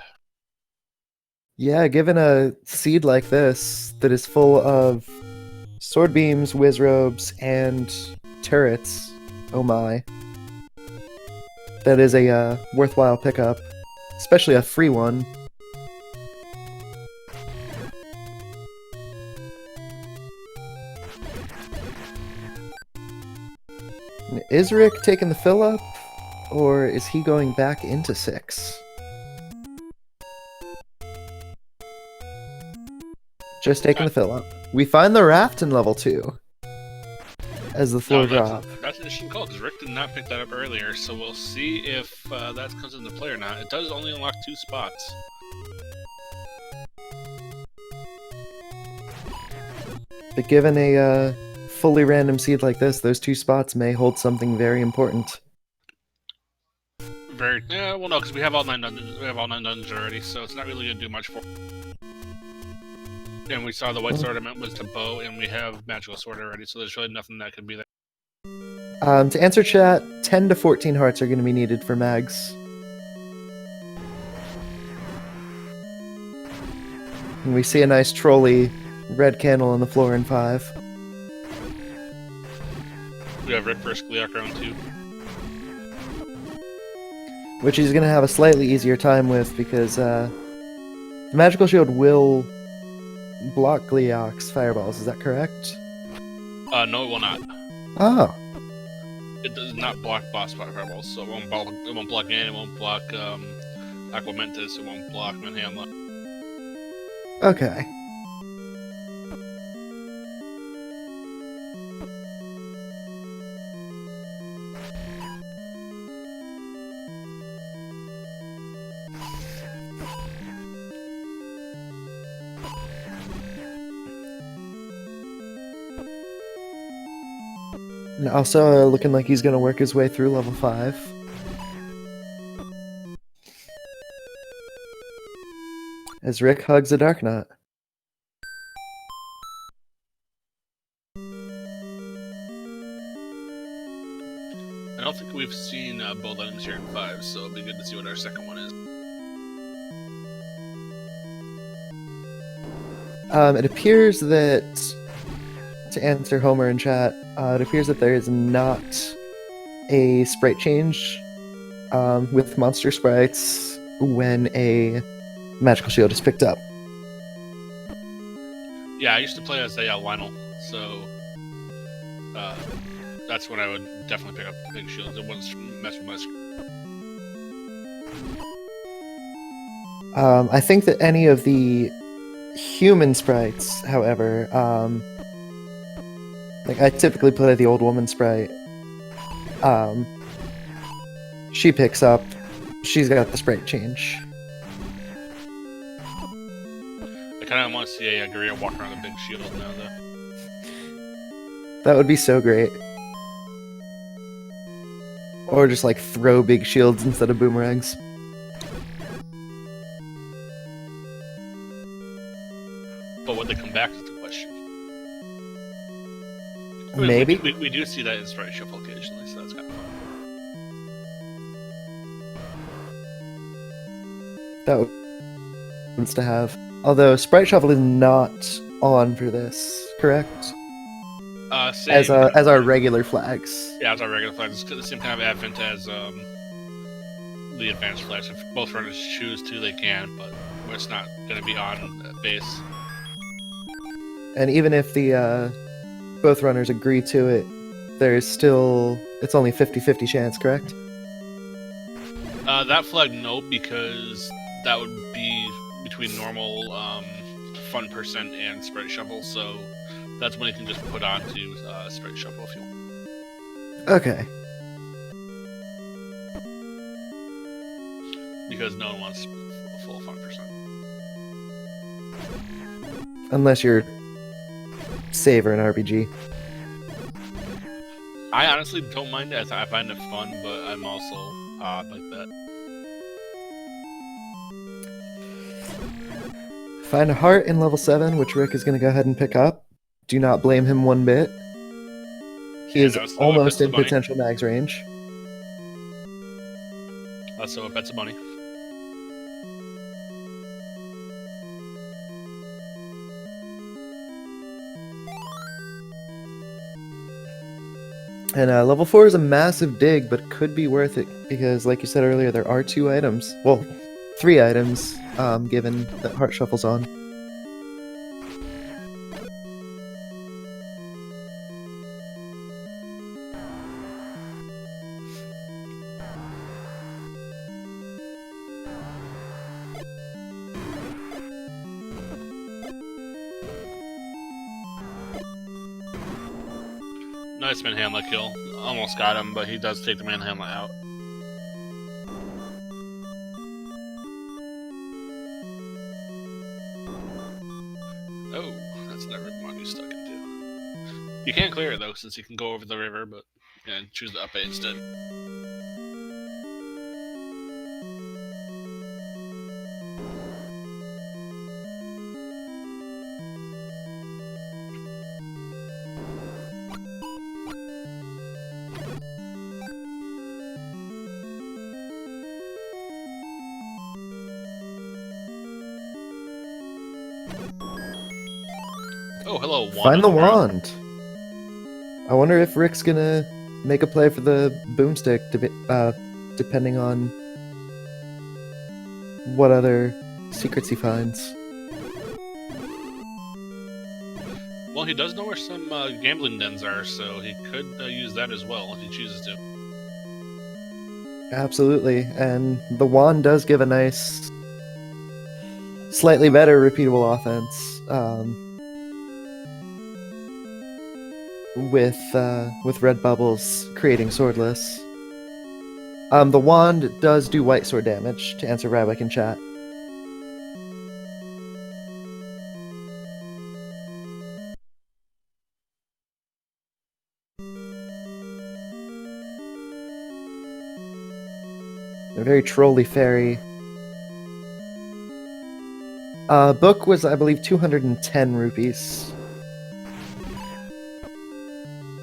S2: Yeah, given a seed like this that is full of sword beams, whiz robes, and turrets, oh my. That is a worthwhile pickup, especially a free one. Is Rick taking the fill up, or is he going back into 6? Just taking the fill up. We find the raft in level 2 as the floor drop.
S1: That's an interesting call, because Rick did not pick that up earlier, so we'll see if that comes into play or not. It does only unlock 2 spots.
S2: But given a fully random seed like this, those 2 spots may hold something very important.
S1: Yeah, well no, because we have all 9 dungeons. We have all 9 dungeons already, so it's not really gonna do much for. And we saw the white sword ornament was to bow, and we have magical sword already, so there's really nothing that could be there.
S2: To answer chat, 10 to 14 hearts are going to be needed for mags. And we see a nice trolley red candle on the floor in 5.
S1: We have Rick versus Gliok round 2.
S2: Which he's going to have a slightly easier time with, because the magical shield will block Gliok's fireballs, is that correct?
S1: No, it will not.
S2: Oh.
S1: It does not block boss fireballs, so it won't block in, it won't block Aquamentus, it won't block Manhandla.
S2: Okay. And also looking like he's going to work his way through level 5. as Rick hugs a dark knot.
S1: I don't think we've seen both items here in 5, so it'll be good to see what our second one is.
S2: It appears that, to answer Homer in chat, it appears that there is not a sprite change with monster sprites when a magical shield is picked up.
S1: Yeah, I used to play as a Lionel, so that's when I would definitely pick up big shields. It wouldn't mess with my screen.
S2: I think that any of the human sprites, however, like I typically play the old woman sprite. She picks up. She's got the sprite change.
S1: I kind of want to see a gorilla walk around a big shield now, though.
S2: That would be so great. Or just like throw big shields instead of boomerangs.
S1: But would they come back is the question.
S2: Maybe.
S1: We do see that in Sprite Shuffle occasionally, so that's kind of fun.
S2: That would be nice to have. Although Sprite Shuffle is not on for this, correct?
S1: Same,
S2: as our regular flags.
S1: Yeah, as our regular flags. It's the same kind of advent as the advanced flags. If both runners choose to, they can, but it's not going to be on base.
S2: And even if the both runners agree to it, there's still, it's only 50-50 chance, correct?
S1: That flag, no, because that would be between normal fun percent and Sprite Shuffle, so that's when you can just put on to Sprite Shuffle if you want.
S2: Okay.
S1: Because no one wants full fun percent.
S2: Unless you're Saver an RPG.
S1: I honestly don't mind it. I find it fun, but I'm also odd like that.
S2: Find a heart in level 7, which Rick is going to go ahead and pick up. Do not blame him one bit. He is almost in potential mags range.
S1: So it bets a bunny.
S2: And level 4 is a massive dig, but could be worth it because, like you said earlier, there are 2 items. Well, 3 items, given that Heart Shuffle's on.
S1: Nice manhandler kill. Almost got him, but he does take the manhandler out. Oh, that's another one he's stuck into. You can't clear it though, since you can go over the river, but yeah, choose the up A instead. Oh, hello, wand.
S2: Find the wand. I wonder if Rick's gonna make a play for the boomstick, depending on what other secrets he finds.
S1: Well, he does know where some gambling dens are, so he could use that as well if he chooses to.
S2: Absolutely, and the wand does give a nice, slightly better repeatable offense. With red bubbles creating swordless. The wand does do white sword damage, to answer Rywick in chat. A very trolly fairy. Book was, I believe, 210 rupees.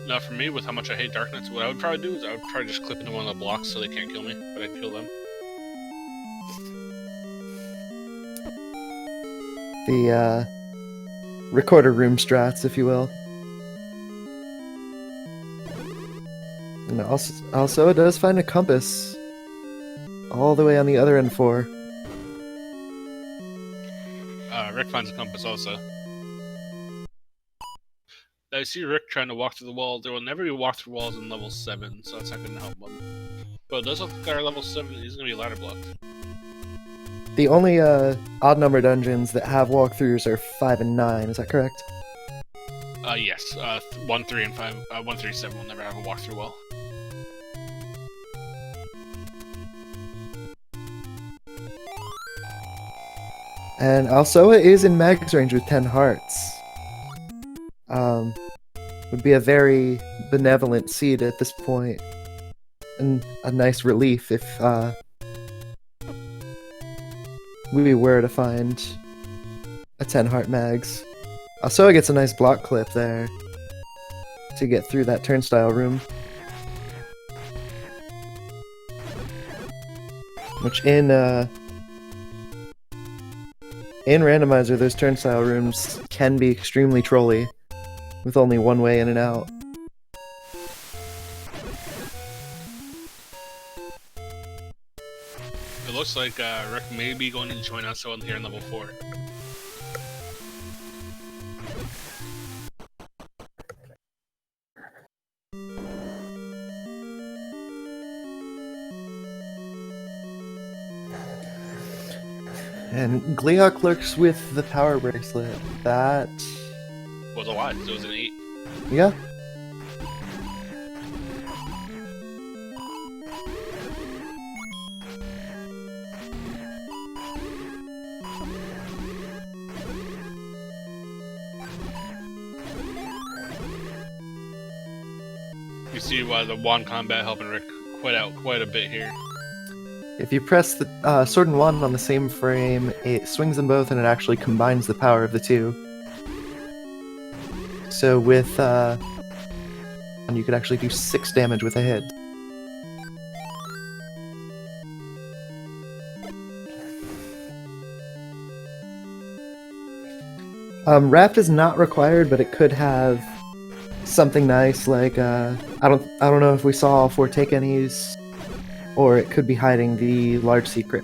S1: Now, for me, with how much I hate Dark Knights, what I would probably do is I would probably just clip into one of the blocks so they can't kill me, but I can kill them.
S2: The recorder room strats, if you will. And also, it does find a compass all the way on the other end 4.
S1: Rick finds a compass also. I see Rick trying to walk through the wall. There will never be walk through walls in level 7, so that's not going to help him. But it does look like our level 7 is going to be ladder blocked.
S2: The only odd number dungeons that have walkthroughs are 5 and 9, is that correct?
S1: Yes. 1, 3, and 5. 1, 3, 7 will never have a walkthrough wall.
S2: And Alsoa is in Mag's range with 10 hearts. Would be a very benevolent seed at this point. And a nice relief if we were to find a 10 heart Mags. Alsoa gets a nice block clip there to get through that turnstile room. Which in Randomizer, those turnstile rooms can be extremely trolly, with only one way in and out.
S1: It looks like Rick may be going to join us here in level 4.
S2: And Gleok lurks with the power bracelet. That
S1: was a lot, so it was an 8.
S2: Yeah.
S1: You see why the wand combat helping Rick quite a bit here.
S2: If you press the sword and wand on the same frame, it swings them both and it actually combines the power of the two. So with you could actually do 6 damage with a hit. Raft is not required, but it could have something nice like I don't know if we saw all 4 take any's, or it could be hiding the large secret.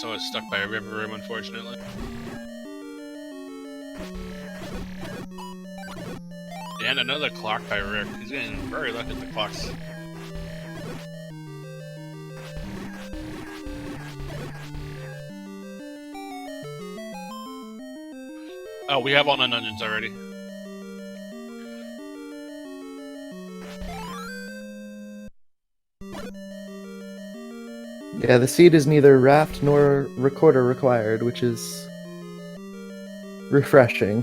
S1: So it's stuck by a river room, unfortunately. And another clock by Rick. He's getting very lucky at the clocks. Oh, we have all 9 onions already.
S2: Yeah, the seed is neither raft nor recorder required, which is refreshing.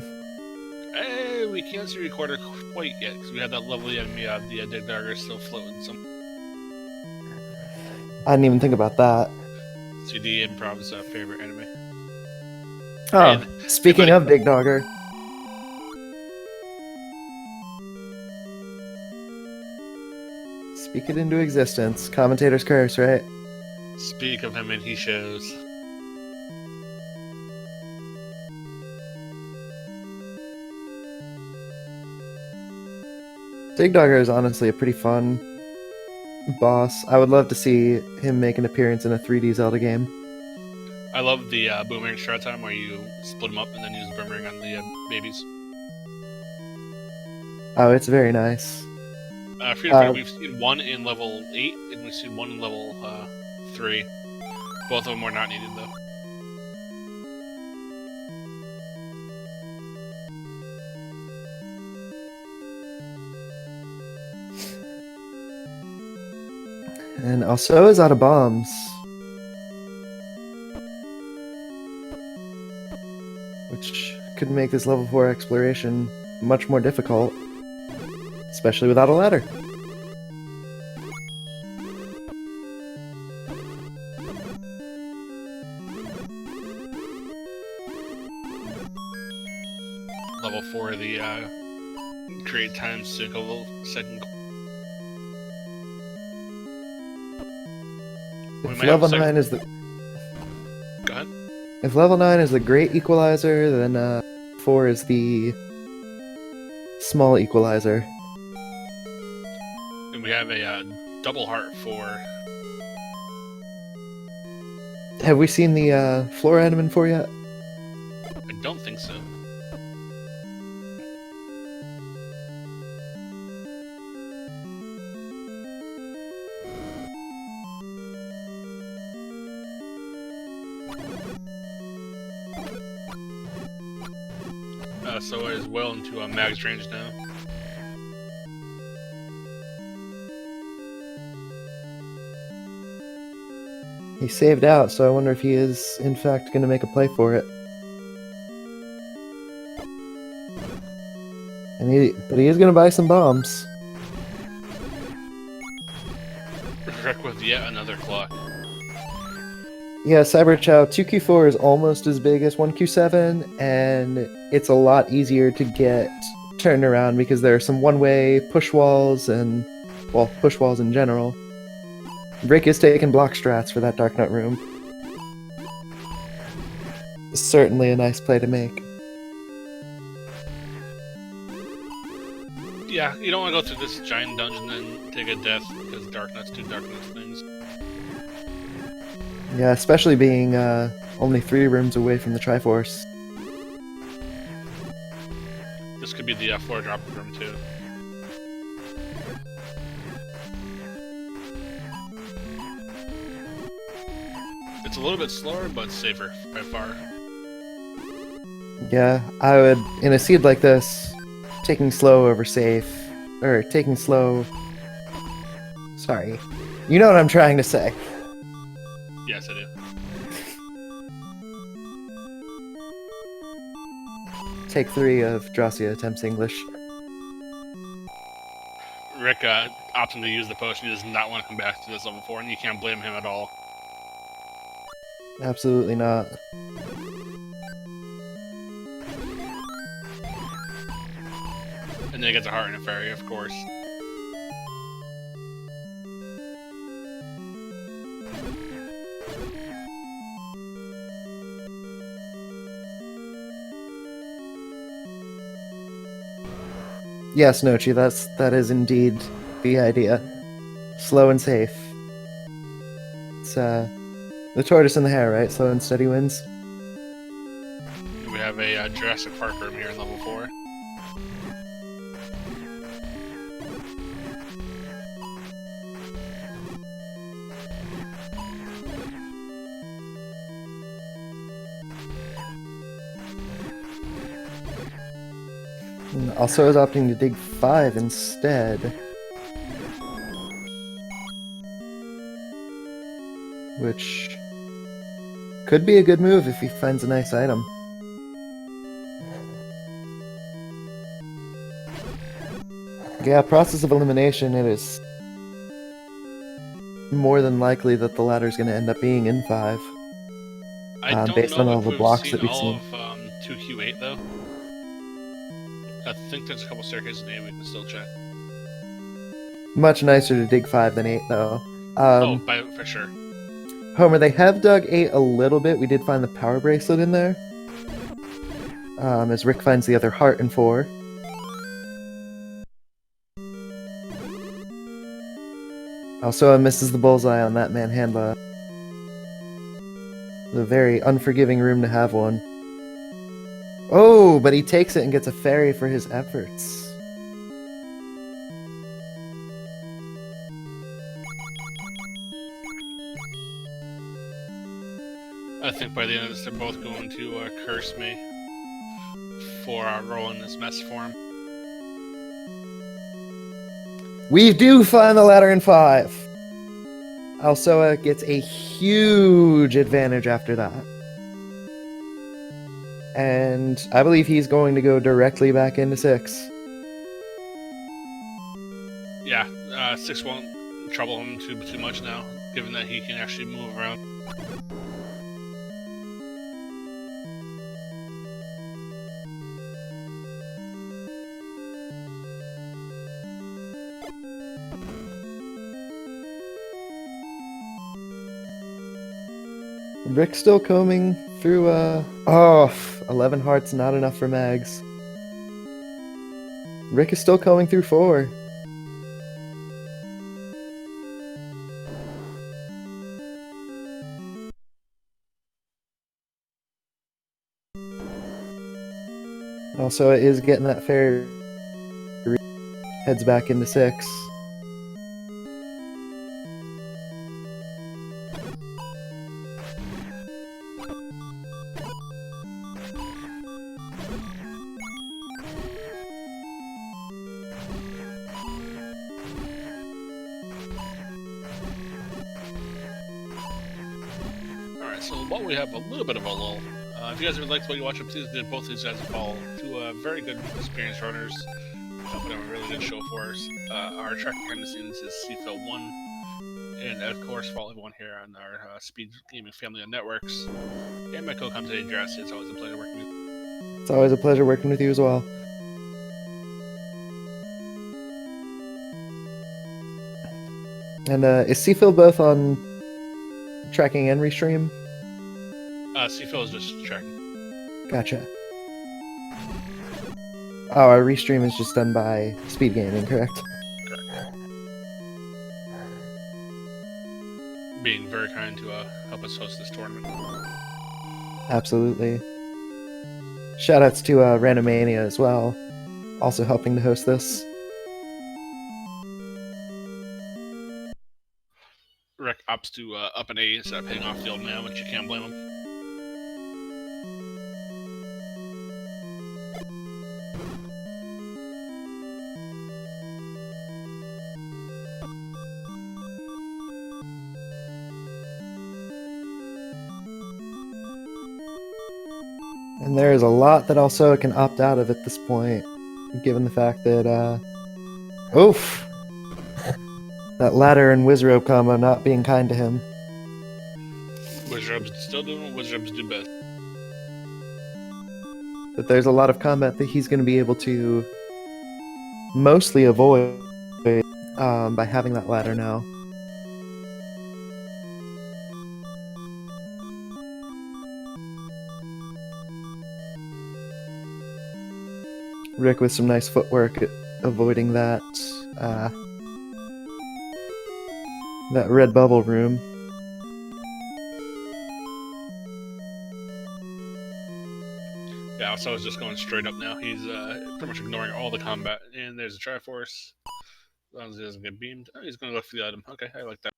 S1: Hey, we can't see recorder quite yet, because we have that lovely enemy of the Dig Dogger still floating some.
S2: I didn't even think about that.
S1: CD Improv's favorite enemy.
S2: Oh, and, speaking of Dig Dogger. Speak it into existence. Commentator's curse, right?
S1: Speak of him and he shows.
S2: Dig Dogger is honestly a pretty fun boss. I would love to see him make an appearance in a 3D Zelda game.
S1: I love the boomerang strat time where you split them up and then use boomerang on the babies.
S2: Oh, it's very nice.
S1: We've seen 1 in level 8 and we've seen 1 in level 3. Both of them were not needed though.
S2: And Alsoa is out of bombs. Which could make this level 4 exploration much more difficult. especially without a ladder.
S1: Level 4, the create time second.
S2: If level 9 is the...
S1: Go ahead.
S2: If level 9 is the great equalizer, then 4 is the small equalizer.
S1: And we have a double heart for...
S2: Have we seen the floor item in 4 yet?
S1: I don't think so. So it is well into mag's range now.
S2: He saved out, so I wonder if he is, in fact, going to make a play for it. But he is going to buy some bombs.
S1: Rick with yet another clock.
S2: Yeah, Cyber Chow, 2Q4 is almost as big as 1Q7, and it's a lot easier to get turned around because there are some one-way push walls and, well, push walls in general. Rick is taking block strats for that Dark Nut room. Certainly a nice play to make.
S1: Yeah, you don't want to go through this giant dungeon and take a death because Dark Nuts do Dark Nuts things.
S2: Yeah, especially being only 3 rooms away from the Triforce.
S1: This could be the floor drop room too. It's a little bit slower, but safer by far.
S2: Yeah, I would, in a seed like this, taking slow over safe, or taking slow... Sorry. You know what I'm trying to say.
S1: Yes, I do.
S2: Take 3 of Dracia attempts English.
S1: Rick opting to use the potion. He does not want to come back to this level 4, and you can't blame him at all.
S2: Absolutely not.
S1: And then he gets a heart and a fairy, of course.
S2: Yes, Nochi, that is indeed the idea. Slow and safe. It's the tortoise and the hare, right? Slow and steady wins.
S1: We have a Jurassic Park room here in level 4.
S2: Also is opting to dig 5 instead. Which could be a good move if he finds a nice item. Yeah, process of elimination, it is more than likely that the ladder's going to end up being in 5. Based on all the blocks that we've seen.
S1: Of 2Q8 though. I think there's a couple staircases in 8 we can still check.
S2: Much nicer to dig 5 than 8 though.
S1: For sure.
S2: Homer, they have dug 8 a little bit. We did find the power bracelet in there. As Rick finds the other heart in 4. Also, misses the bullseye on that manhandla. The very unforgiving room to have one. Oh, but he takes it and gets a fairy for his efforts.
S1: I think by the end of this, they're both going to curse me for rolling this mess for him.
S2: We do find the ladder in 5. Alsoa gets a huge advantage after that. And I believe he's going to go directly back into 6.
S1: 6 won't trouble him too much now, given that he can actually move around.
S2: Rick still combing through, 11 hearts, not enough for Mags. Rick is still combing through 4. Also, it is getting that fair. Heads back into 6.
S1: Alright, so while we have a little bit of a lull, if you guys would like to watch it, please give both these guys a follow. Two very good, experienced runners. Put on a really good show for us. Our track behind the scenes is CFL1, and of course, follow everyone here on our SpeedGaming family of networks. And my co-commentator, Jurassic. It's always a pleasure working with you.
S2: It's always a pleasure working with you as well. And is CFL both on tracking and restream?
S1: CFL is just tracking.
S2: Gotcha. Oh, our restream is just done by SpeedGaming, correct?
S1: Correct. Being very kind to help us host this tournament.
S2: Absolutely. Shoutouts to Randomizer as well, also helping to host this.
S1: Rick opts to up an A instead of paying off the old man, which you can't blame him.
S2: And there is a lot that Alsoa can opt out of at this point, given the fact that, oof! That ladder and Wizrobe combo not being kind to him.
S1: Wizrobe's still doing what Wizrobes do best.
S2: But there's a lot of combat that he's going to be able to mostly avoid by having that ladder now. Rick with some nice footwork at avoiding that that red bubble room.
S1: Yeah, so I was just going straight up now. He's pretty much ignoring all the combat. And there's a Triforce. As long as he doesn't get beamed. Oh, he's going to look for the item. Okay, I like that.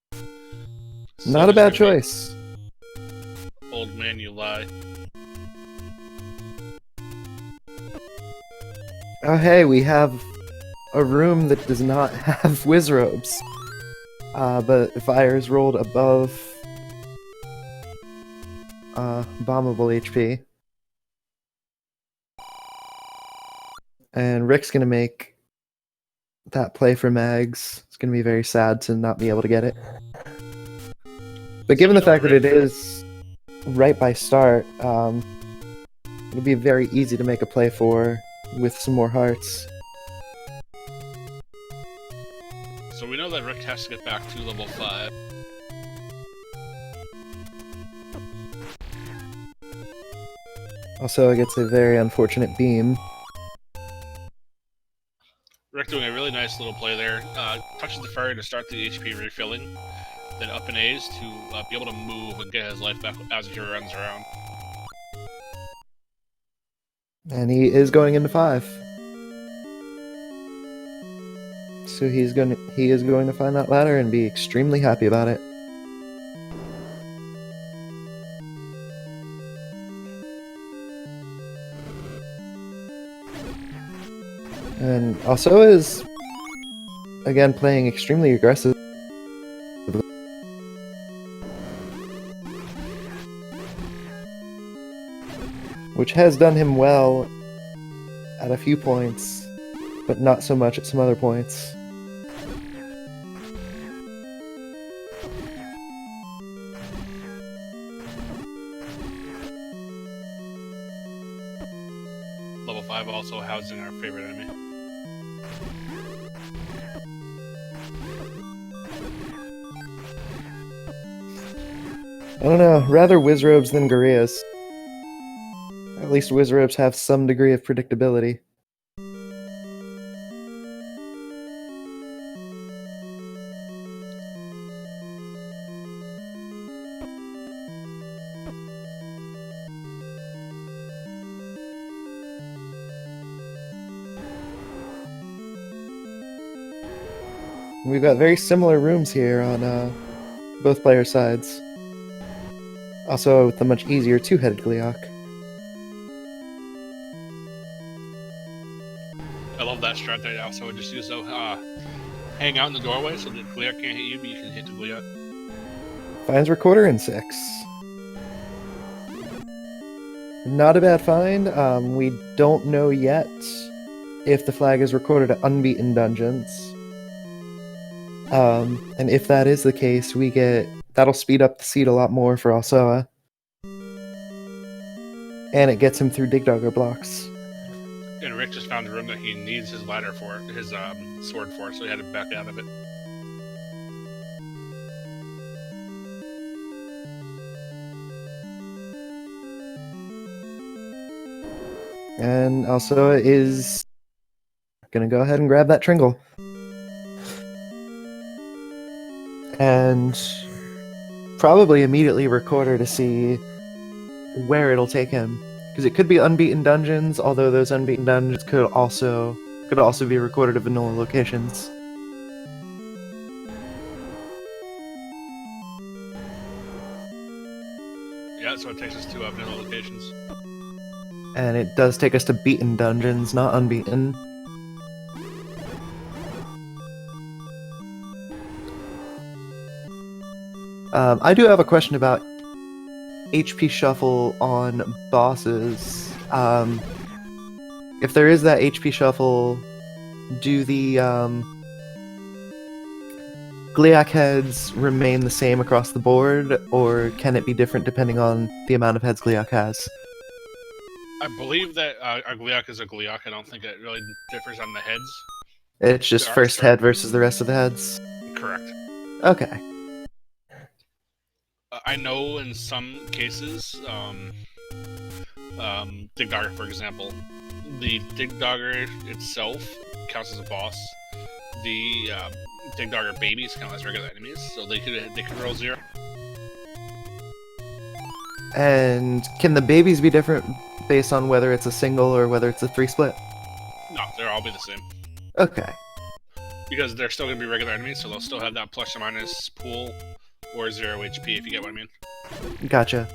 S2: Not a bad choice.
S1: Old man, you lie.
S2: Oh hey, we have a room that does not have Wizrobes. But fire is rolled above bombable HP. And Rick's gonna make that play for Mags. It's gonna be very sad to not be able to get it. But given the fact that it is right by start, it'll be very easy to make a play for with some more hearts.
S1: So we know that Rick has to get back to level 5.
S2: Also, it gets a very unfortunate beam.
S1: Rick doing a really nice little play there. Touches the fire to start the HP refilling. Then up in A's to be able to move and get his life back as he runs around.
S2: And he is going into 5. So he is going to find that ladder and be extremely happy about it. And also is again playing extremely aggressive. Which has done him well at a few points, but not so much at some other points.
S1: 5 also housing our favorite enemy.
S2: I don't know, rather Wizrobes than Gorillas. At least Wizrobes have some degree of predictability. We've got very similar rooms here on both player sides. Also with a much easier two-headed Gleeok.
S1: I love that strat there. Also, would just use hang out in the doorway so the Gleeok can't hit you, but you can hit the Gleeok.
S2: Finds Recorder in 6. Not a bad find. We don't know yet if the flag is recorded at Unbeaten Dungeons. And if that is the case, that'll speed up the seed a lot more for Alsoa. And it gets him through Dig Dogger blocks.
S1: And Rick just found a room that he needs his ladder for, his sword for, so he had to back out of it.
S2: And Alsoa is gonna go ahead and grab that Tringle. And probably immediately Recorder to see where it'll take him. Because it could be Unbeaten Dungeons, although those Unbeaten Dungeons could also be recorded at vanilla locations.
S1: Yeah, so it takes us to vanilla locations.
S2: And it does take us to Beaten Dungeons, not Unbeaten. I do have a question about HP shuffle on bosses. If there is that HP shuffle, do the Gleeok heads remain the same across the board, or can it be different depending on the amount of heads Gleeok has?
S1: I believe that a Gleeok is a Gleeok. I don't think it really differs on the heads.
S2: It's just first head versus the rest of the heads?
S1: Correct.
S2: Okay.
S1: I know in some cases, Dig Dogger, for example, the Dig Dogger itself counts as a boss. The Dig Dogger babies count as regular enemies, so they could roll 0.
S2: And can the babies be different based on whether it's a single or whether it's a 3 split?
S1: No, they'll all be the same.
S2: Okay.
S1: Because they're still going to be regular enemies, so they'll still have that plus or minus pool or 0 HP, if you get what I mean.
S2: Gotcha.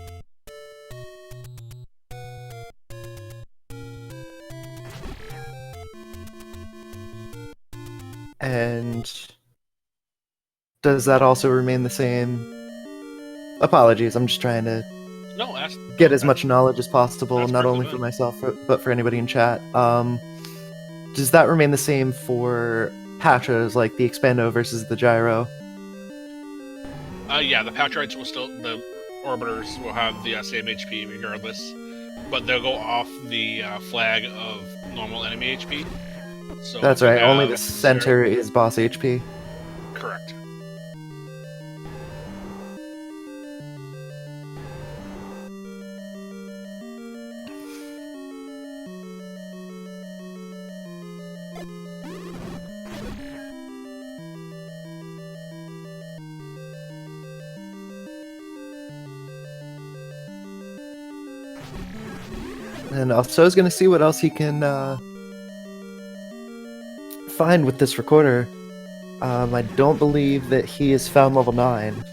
S2: And does that also remain the same? Apologies, I'm just trying to get as much knowledge as possible, not only for myself, but for anybody in chat. Does that remain the same for Patras, like the Expando versus the Gyro?
S1: Yeah, the Patrites will still, the Orbiters will have the same HP regardless, but they'll go off the flag of normal enemy HP. So
S2: that's right, only the center is boss HP.
S1: Correct.
S2: And Alsoa's gonna see what else he can find with this recorder. I don't believe that he has found level 9.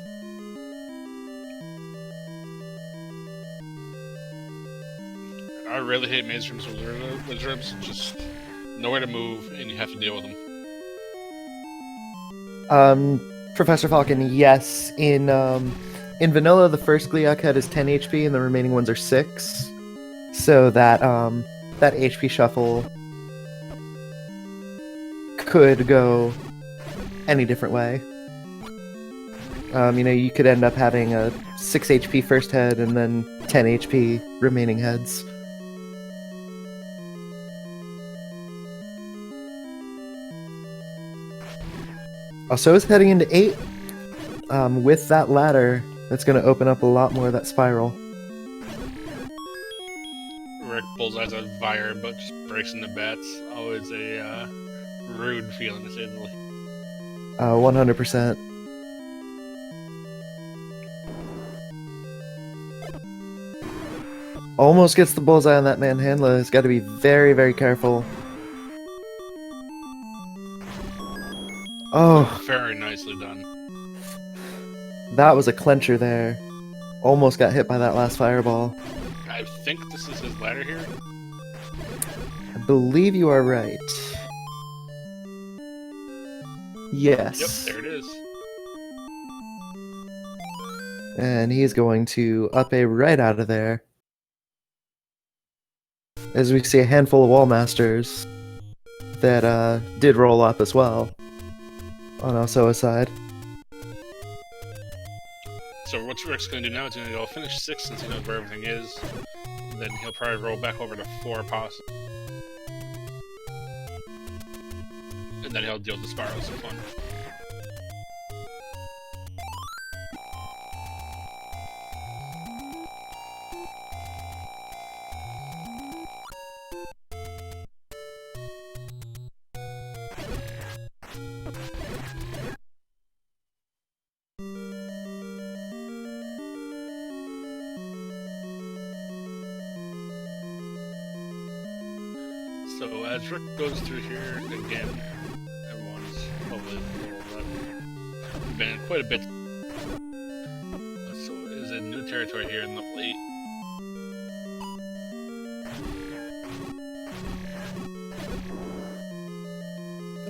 S1: I really hate maze rooms with lizards. Just nowhere to move, and you have to deal with them.
S2: Professor Falcon, yes. In vanilla, the first Gleeok head is 10 HP, and the remaining ones are 6. So that that HP shuffle could go any different way. You could end up having a 6 HP first head and then 10 HP remaining heads. Alsoa's heading into 8. With that ladder, that's going to open up a lot more of that spiral.
S1: Rick bullseyes on fire, but just breaks into bats. Always a rude feeling, to say the least.
S2: 100%. Almost gets the bullseye on that manhandler. He's got to be very, very careful. Oh.
S1: Very nicely done.
S2: That was a clencher there. Almost got hit by that last fireball.
S1: I think this is his ladder here.
S2: I believe you are right. Yes.
S1: Yep, there it is.
S2: And he's going to up A right out of there. As we see a handful of wall masters that did roll up as well on Alsoa's side.
S1: So what Rick's going to do now is going to go finish 6 since he knows where everything is. And then he'll probably roll back over to 4 possibly. And then he'll deal the spirals some fun. So as Rick goes through here again, everyone's hopefully been in quite a bit. So it is a new territory here in level 8.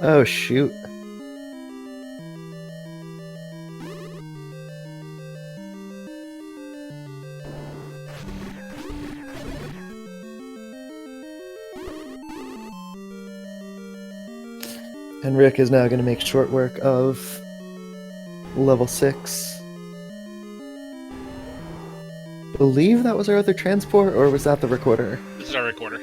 S2: Oh shoot. And Rick is now going to make short work of level 6. Believe that was our other transport, or was that the recorder?
S1: This is our recorder.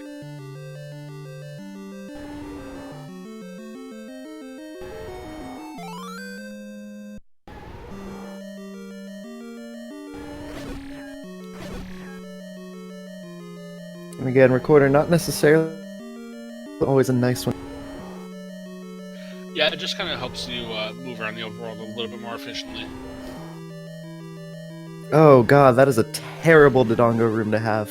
S2: And again, recorder not necessarily always a nice one.
S1: Yeah, it just kind of helps you move around the overworld a little bit more efficiently.
S2: Oh god, that is a terrible Dodongo room to have.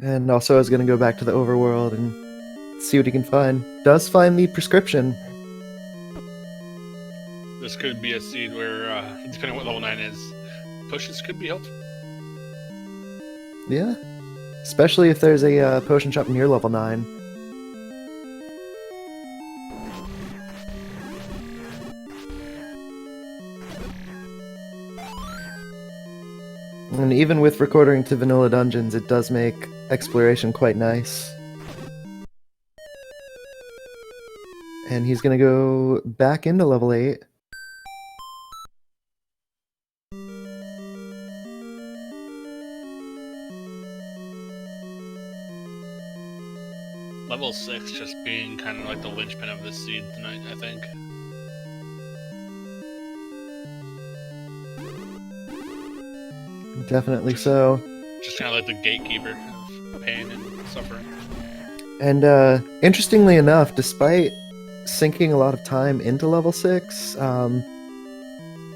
S2: And also is going to go back to the overworld and see what he can find. Does find the prescription.
S1: This could be a seed where, depending on what level 9 is, pushes could be helpful.
S2: Yeah. Especially if there's a potion shop near level 9. And even with recording to vanilla dungeons, it does make exploration quite nice. And he's gonna go back into level 8.
S1: Level 6 just being kind of like the linchpin of this seed tonight, I think.
S2: Definitely so.
S1: Just kind of like the gatekeeper of pain and suffering.
S2: And interestingly enough, despite sinking a lot of time into level 6,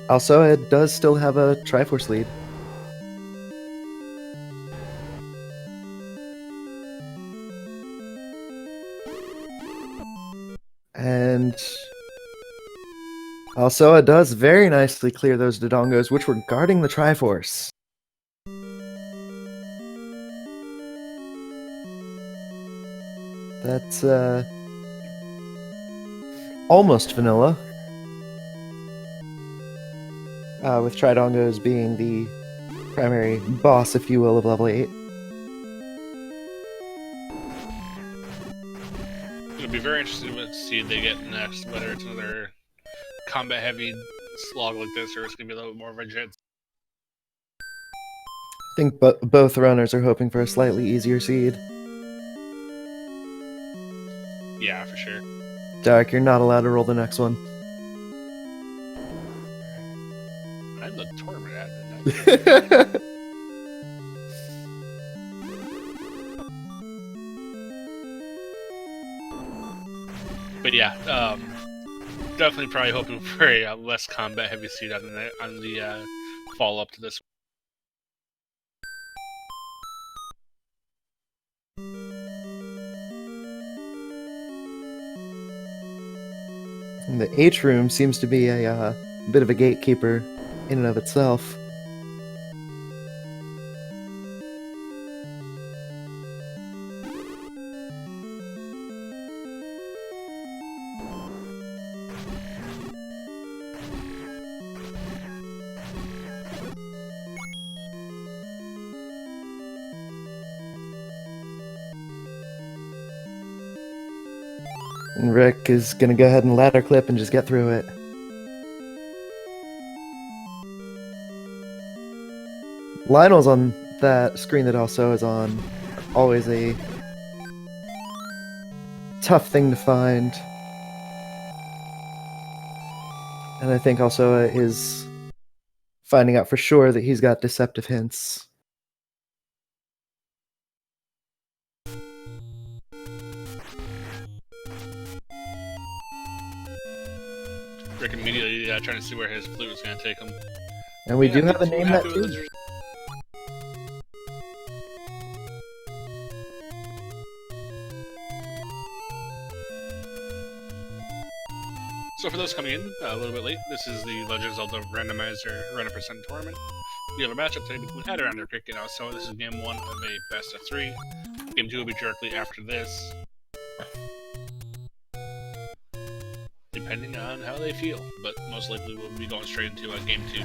S2: Alsoa does still have a Triforce lead. And Alsoa does very nicely clear those Dodongos, which were guarding the Triforce. That's almost vanilla. With Tridongos being the primary boss, if you will, of level 8.
S1: It'll be very interesting to see what they get next, whether it's another combat-heavy slog like this, or it's going to be a little bit more of a jet.
S2: I think both runners are hoping for a slightly easier seed.
S1: Yeah, for sure.
S2: Dark, you're not allowed to roll the next one.
S1: I'm the tournament admin. But yeah, definitely probably hoping for a less combat-heavy seed on the follow-up to this.
S2: And the H room seems to be a bit of a gatekeeper in and of itself. And Rick is going to go ahead and ladder clip and just get through it. Lionel's on that screen that also is on. Always a tough thing to find. And I think Alsoa is finding out for sure that he's got deceptive hints.
S1: Rick immediately trying to see where his flute is going to take him.
S2: And we do have a name that too.
S1: So for those coming in a little bit late, this is the Legend of Zelda Randomizer 100% tournament. We have a matchup today between AdirondackRick and Alsoa. This is game 1 of a best of 3. Game 2 will be directly after this, depending on how they feel, but most likely we'll be going straight into game 2.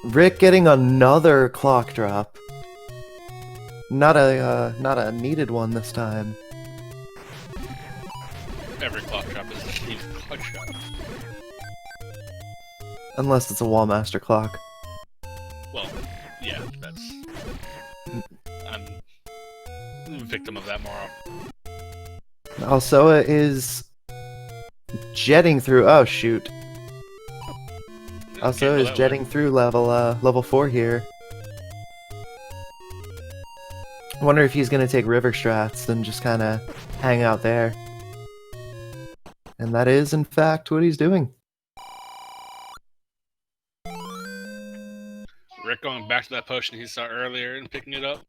S2: Rick getting another clock drop. Not a needed one this time.
S1: Every clock drop is a needed clock drop.
S2: Unless it's a Wallmaster clock.
S1: Well, yeah, that's... I'm a victim of that more often.
S2: Alsoa is jetting through. Oh shoot! Alsoa is jetting through level 4 here. I wonder if he's gonna take river strats and just kind of hang out there. And that is, in fact, what he's doing.
S1: Rick going back to that potion he saw earlier and picking it up.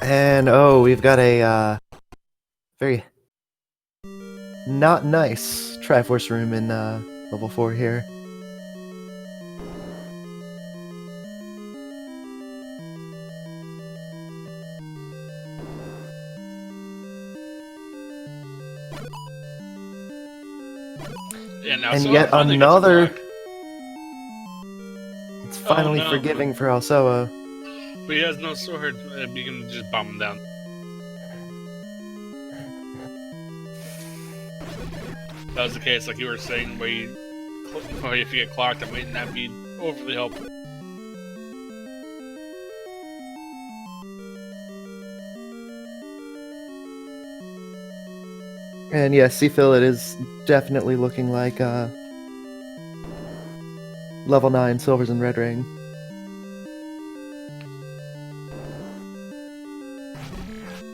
S2: And oh, we've got a very not nice Triforce room in level 4 here.
S1: And
S2: yet another. It's finally forgiving for Alsoa.
S1: But he has no sword. You can just bomb him down. That was the case, like you were saying, where if you get clocked, that might not be overly helpful.
S2: And yeah, Seafill, it is definitely looking like level 9 Silvers and Red Ring.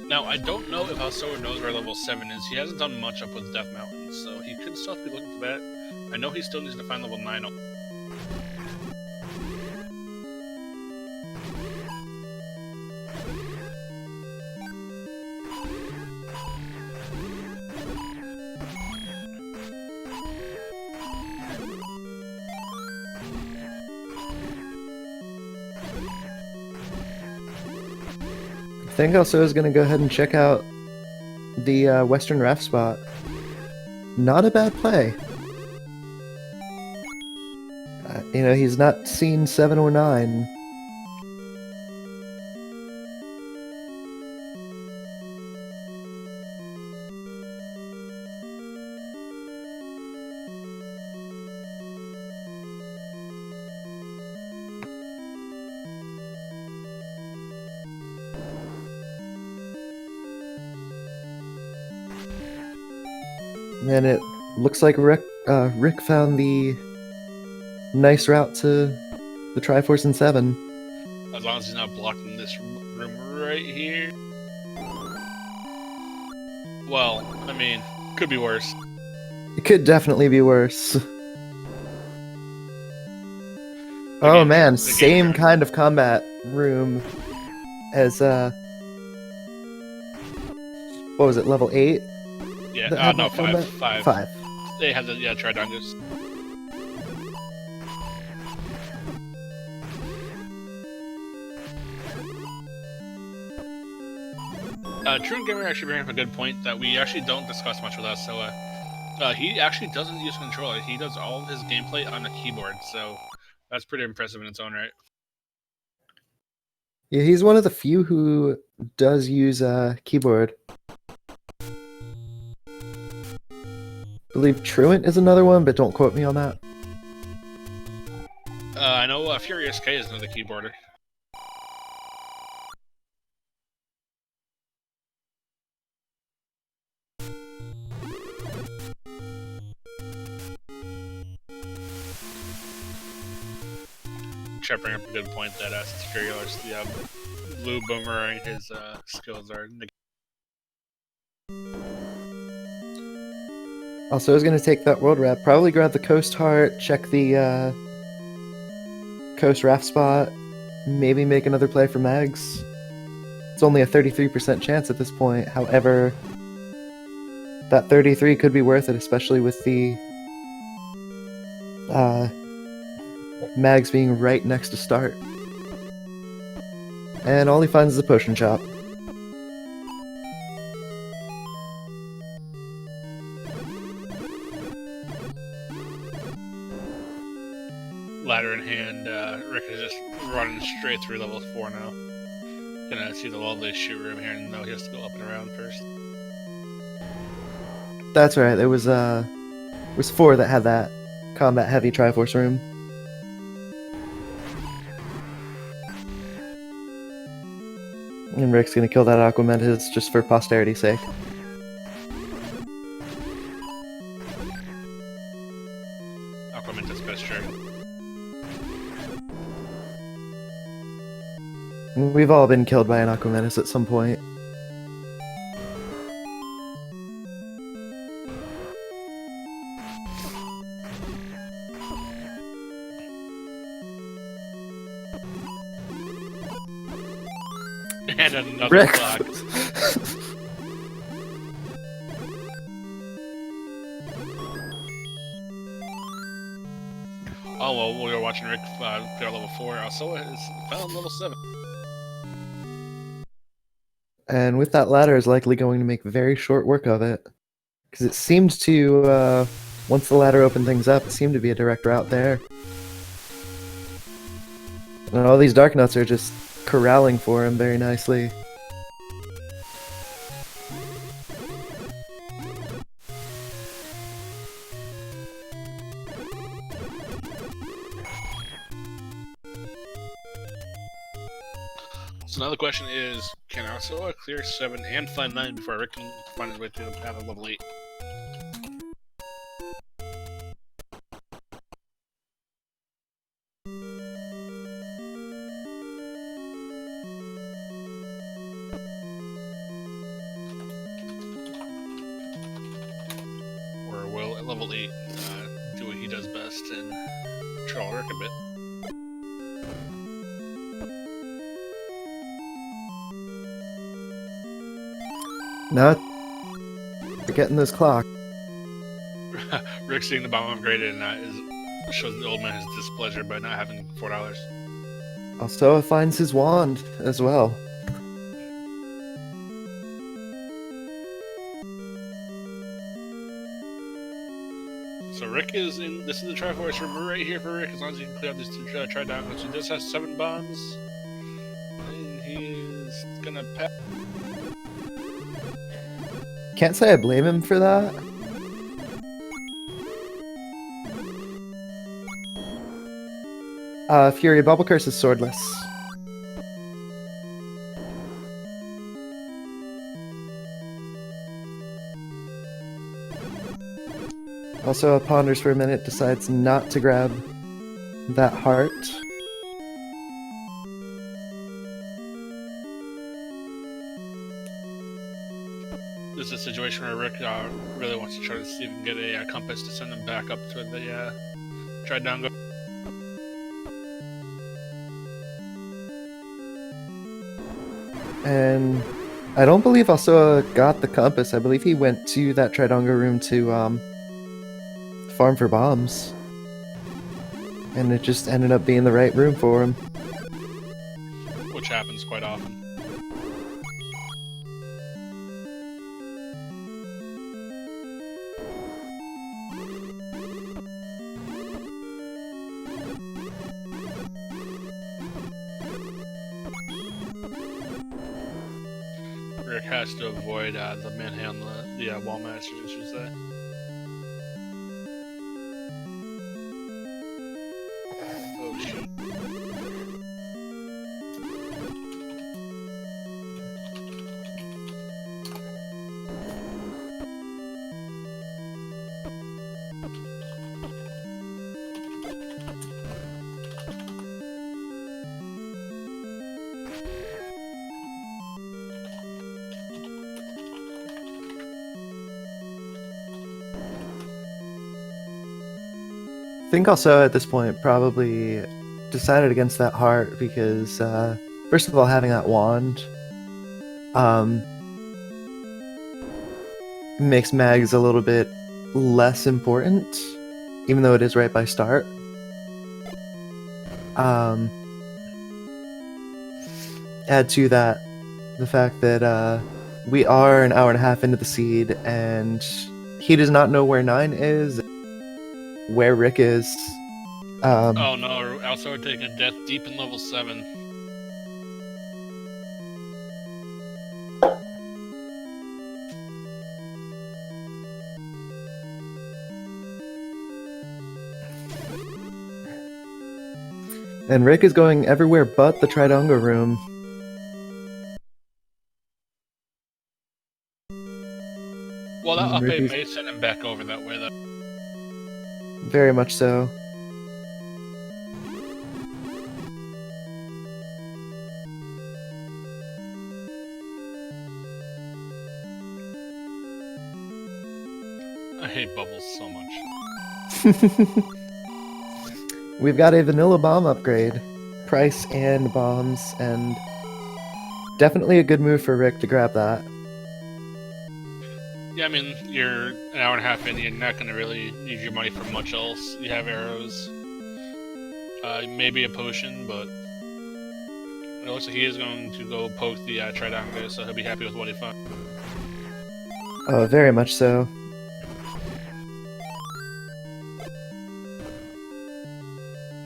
S1: Now, I don't know if Alsoa knows where level 7 is. He hasn't done much up with Death Mountain, so he could still be looking for that. I know he still needs to find level 9.
S2: think also is going to go ahead and check out the Western Raft spot. Not a bad play. You know, he's not seen 7 or 9. And it looks like Rick found the nice route to the Triforce in 7.
S1: As long as he's not blocking this room right here. Well, I mean, could be worse.
S2: It could definitely be worse.
S1: Again,
S2: oh man, same kind of combat room as what was it, level 8?
S1: Yeah, no, 5.
S2: 5.
S1: They have the Tridongus. True Gamer actually bringing up a good point that we actually don't discuss much with us. So, he actually doesn't use a controller. He does all of his gameplay on a keyboard. So, that's pretty impressive in its own right.
S2: Yeah, he's one of the few who does use a keyboard. I believe Truant is another one, but don't quote me on that.
S1: I know Furious K is another keyboarder. Try to bring up a good point that the blue boomerang, his skills are.
S2: Also, I was going to take that world wrap, probably grab the Coast Heart, check the Coast Raft spot, maybe make another play for Mags. It's only a 33% chance at this point. However, that 33 could be worth it, especially with the Mags being right next to start. And all he finds is a potion shop.
S1: Ladder in hand, Rick is just running straight through level 4 now. Gonna see the lovely shoot room here, and no, he has to go up and around first.
S2: That's right. There was 4 that had that combat heavy Triforce room. And Rick's gonna kill that Aquamentus just for posterity's sake.
S1: Aquamentus best dragon.
S2: We've all been killed by an Aquamentus at some point.
S1: And another
S2: Rick.
S1: flag. Oh well, we were watching Rick play level 4. Alsoa is found level 7.
S2: And with that ladder is likely going to make very short work of it. Because it seemed to, once the ladder opened things up, it seemed to be a direct route there. And all these Dark Nuts are just corralling for him very nicely.
S1: So now the question is, can Alsoa clear 7 and find 9 before Rick can find his way to the path of level 8? Or will at level 8 do what he does best and troll Rick a bit?
S2: No, they're getting this clock.
S1: Rick seeing the bomb upgraded and shows the old man his displeasure by not having $4.
S2: Alsoa finds his wand as well.
S1: So Rick is in. This is the Triforce room right here for Rick. As long as he can clear out these two Tridongos. He does have 7 bombs. And he is gonna pass.
S2: Can't say I blame him for that. Fury, Bubble Curse is swordless. Also, ponders for a minute, decides not to grab that heart.
S1: This is a situation where Rick really wants to try to see if he can get a compass to send him back up to the Tridongo.
S2: And I don't believe Alsoa got the compass. I believe he went to that Tridongo room to farm for bombs. And it just ended up being the right room for him.
S1: Which happens quite often. Rick has to avoid the manhandle, the wall master, I should say. Oh shoot.
S2: I think also at this point probably decided against that heart because first of all, having that wand makes mags a little bit less important, even though it is right by start. Add to that the fact that we are an hour and a half into the seed and he does not know where 9 is, where Rick is.
S1: Oh no, also we're taking a death deep in level 7.
S2: And Rick is going everywhere but the Tridongo room.
S1: Well, that up A may send him back over that way, though.
S2: Very much so.
S1: I hate bubbles so much.
S2: We've got a vanilla bomb upgrade. Price and bombs, and definitely a good move for Rick to grab that.
S1: Yeah, I mean, you're an hour and a half in, you're not going to really need your money for much else. You have arrows, maybe a potion, but it looks like he is going to go poke the Tridongo, so he'll be happy with what he found.
S2: Oh, very much so.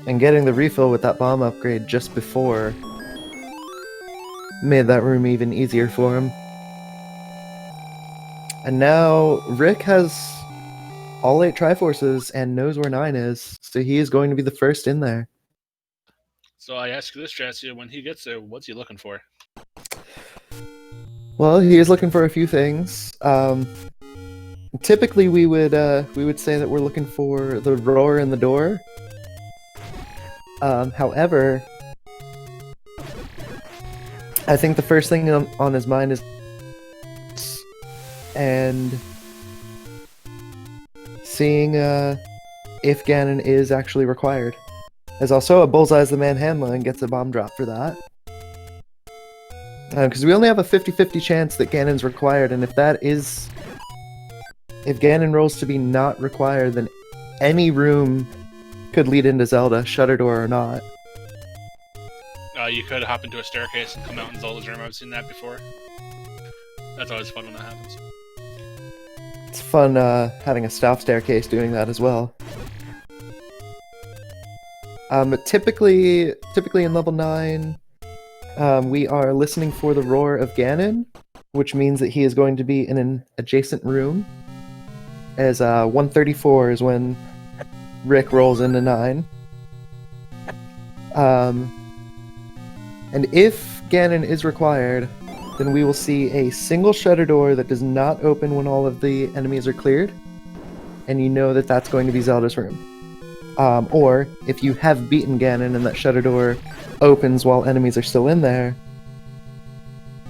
S2: And getting the refill with that bomb upgrade just before made that room even easier for him. And now Rick has all 8 Triforces and knows where 9 is, so he is going to be the first in there.
S1: So I ask you this, Jesse, when he gets there, what's he looking for?
S2: Well, he is looking for a few things. Typically, we would say that we're looking for the roar in the door. However, I think the first thing on his mind is and seeing if Ganon is actually required. There's also a bullseye's the manhandler and gets a bomb drop for that. Because we only have a 50-50 chance that Ganon's required, and if Ganon rolls to be not required, then any room could lead into Zelda, Shutter Door or not.
S1: You could hop into a staircase and come out in Zelda's room. I've seen that before. That's always fun when that happens.
S2: It's fun having a stop staircase doing that as well. Typically in level 9, we are listening for the roar of Ganon, which means that he is going to be in an adjacent room. As 134 is when Rick rolls into 9. And if Ganon is required, then we will see a single shutter door that does not open when all of the enemies are cleared, and you know that that's going to be Zelda's room. Or, if you have beaten Ganon and that shutter door opens while enemies are still in there,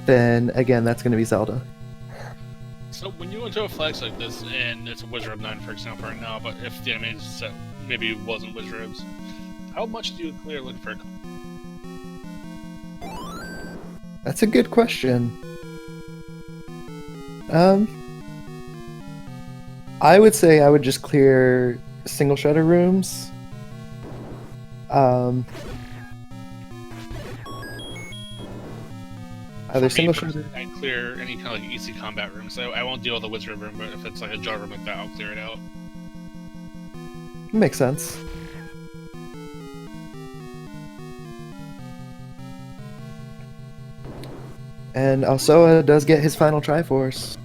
S2: then again, that's going to be Zelda.
S1: So when you go into a flex like this, and it's a Wizard of 9 for example right now, but if the enemy set maybe wasn't Wizards, how much do you clear looking for a...
S2: That's a good question. I would say I would just clear single shutter rooms. Either single shutter.
S1: I clear any kind of like easy combat room, so I won't deal with the Wizard room, but if it's like a jar room like that, I'll clear it out.
S2: Makes sense. And Alsoa does get his final Triforce.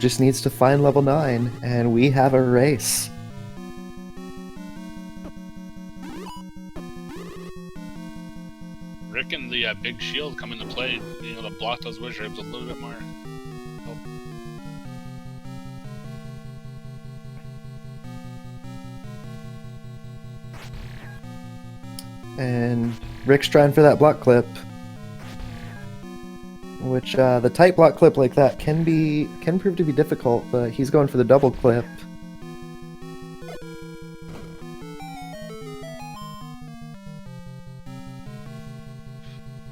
S2: Just needs to find level 9, and we have a race.
S1: Rick and the big shield come into play, being able to block those wizards a little bit more. Oh.
S2: And Rick's trying for that block clip. Which, the tight block clip like that can prove to be difficult, but he's going for the double clip.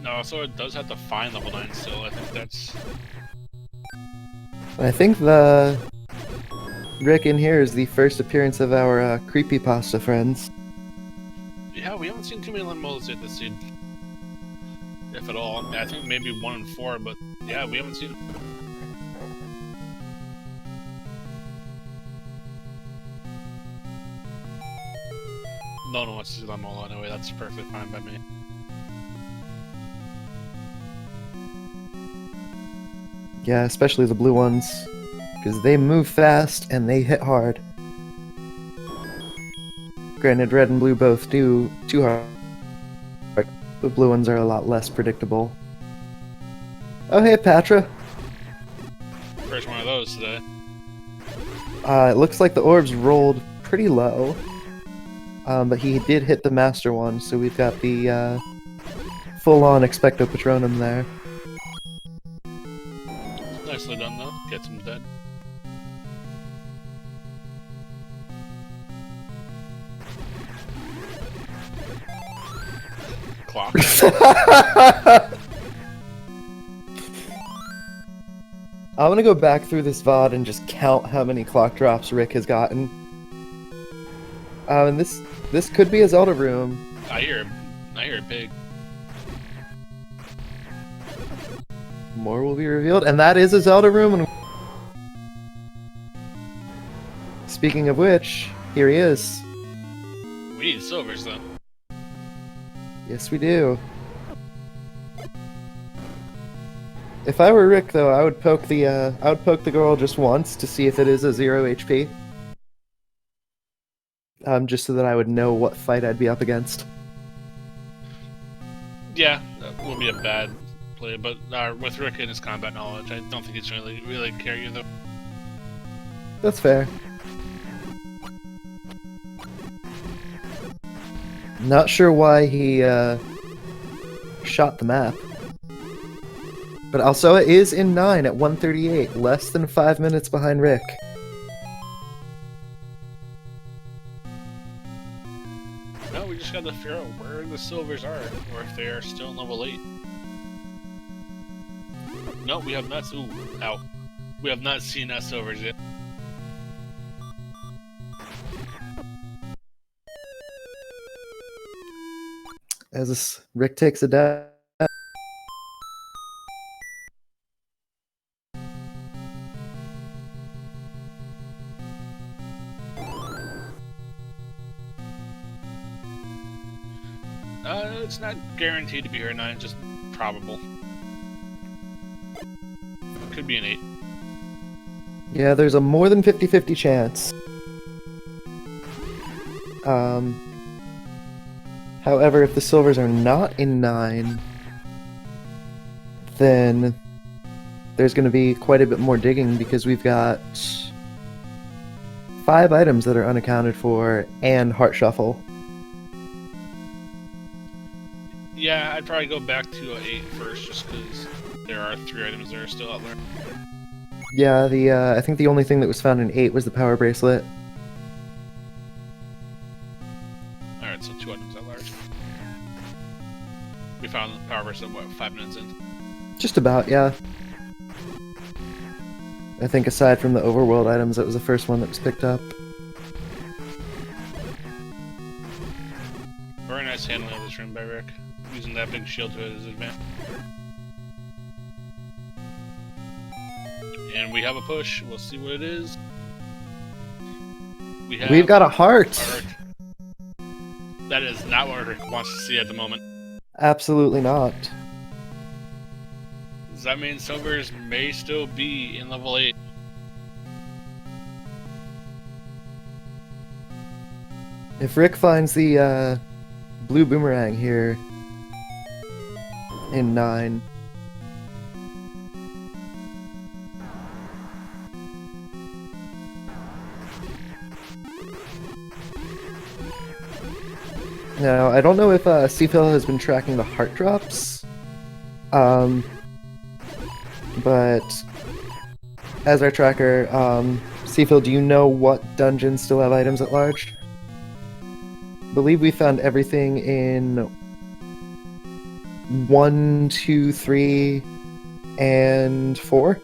S1: No, so it does have to find level 9 still. I think that's...
S2: I think the Rick in here is the first appearance of our creepypasta friends.
S1: Yeah, we haven't seen too many lemons yet this seed. If at all. I think maybe 1 and 4, but yeah, we haven't seen them. No one wants to see them all anyway, that's perfectly fine by me.
S2: Yeah, especially the blue ones, because they move fast and they hit hard. Granted, red and blue both do too hard. The blue ones are a lot less predictable. Oh hey, Patra.
S1: First one of those today.
S2: It looks like the orbs rolled pretty low. But he did hit the master one, so we've got the full-on Expecto Patronum there.
S1: Nicely done though, gets him dead. Clock.
S2: I'm gonna go back through this VOD and just count how many clock drops Rick has gotten. And this could be a Zelda room.
S1: I hear it big.
S2: More will be revealed, and that is a Zelda room. And speaking of which, here he is.
S1: We need silvers though.
S2: Yes, we do. If I were Rick, though, I would poke the girl just once to see if it is a 0 HP. Just so that I would know what fight I'd be up against.
S1: Yeah, that would be a bad play, but with Rick and his combat knowledge, I don't think he's really care either.
S2: That's fair. Not sure why he shot the map. But Alsoa is in 9 at 138, less than 5 minutes behind Rick.
S1: No, we just gotta figure out where the silvers are, or if they are still in level 8. No, we have not. Ooh, ow. We have not seen that silvers yet.
S2: As this, Rick takes a dab.
S1: It's not guaranteed to be here at 9, just probable. It could be an 8.
S2: Yeah, there's a more than 50-50 chance. However, if the silvers are not in 9, then there's going to be quite a bit more digging because we've got 5 items that are unaccounted for and Heart Shuffle.
S1: Yeah, I'd probably go back to 8 first, just because there are 3 items that are still out there.
S2: Yeah, I think the only thing that was found in 8 was the power bracelet.
S1: Alright, so 2 items at large. We found the power bracelet, what, 5 minutes in?
S2: Just about, yeah. I think aside from the overworld items, that was the first one that was picked up.
S1: Very nice handling of this room by Rick, using that big shield to his advantage. And we have a push. We'll see what it is.
S2: We've got a heart.
S1: That is not what Rick wants to see at the moment.
S2: Absolutely not.
S1: Does that mean silvers may still be in level 8?
S2: If Rick finds the blue boomerang here in 9, now I don't know if Seafill has been tracking the heart drops, but as our tracker, Seafill, do you know what dungeons still have items at large? I believe we found everything in 1, 2, 3, and 4.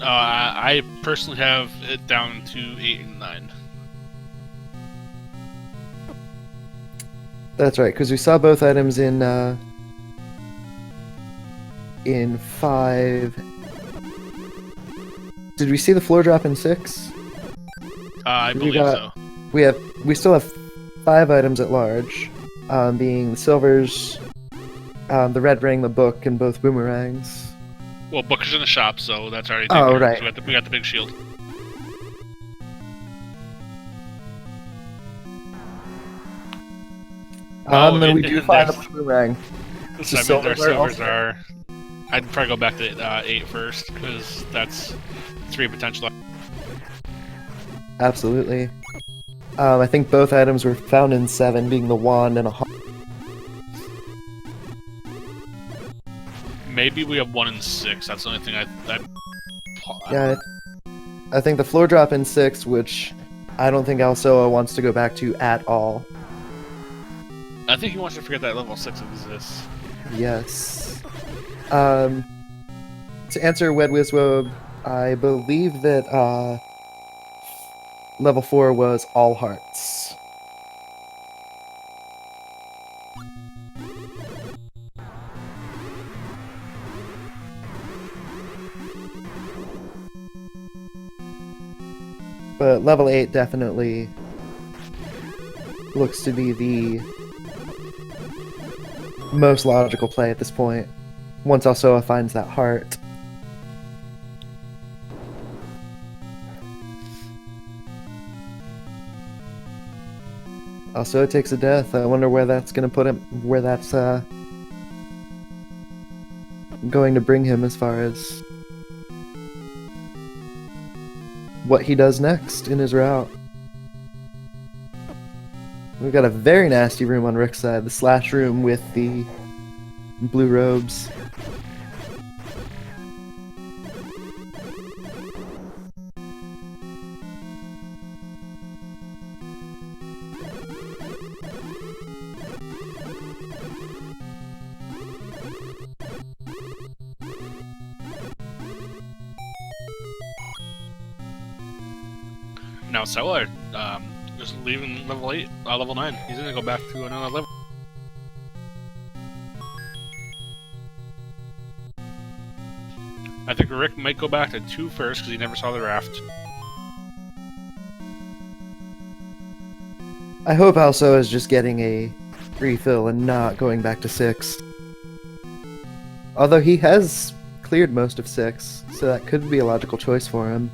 S1: I personally have it down to 8 and 9.
S2: That's right, because we saw both items in 5. Did we see the floor drop in 6?
S1: I believe so.
S2: We still have 5 items at large, being the silvers, the red ring, the book, and both boomerangs.
S1: Well, book is in the shop, so that's already
S2: taken care
S1: of,
S2: right.
S1: So we got the big shield.
S2: And we do find the boomerang.
S1: So that means our silvers are... I'd probably go back to 8 first, because that's 3 potential.
S2: Absolutely. I think both items were found in 7, being the wand and a heart.
S1: Maybe we have 1 in 6. That's the only thing
S2: Yeah, I think the floor drop in 6, which I don't think Alsoa wants to go back to at all.
S1: I think he wants to forget that level 6 exists.
S2: Yes. To answer Wedwizwob, I believe that level 4 was all hearts. But level 8 definitely looks to be the most logical play at this point, once Alsoa finds that heart. Alsoa takes a death. I wonder where that's going to put him, where that's going to bring him as far as what he does next in his route. We've got a very nasty room on Rick's side, the slash room with the blue robes.
S1: Now Solar, just leaving level 8, level 9. He's gonna go back to another level. I think Rick might go back to 2 first because he never saw the raft.
S2: I hope Alsoa is just getting a refill and not going back to 6. Although he has cleared most of 6, so that could be a logical choice for him.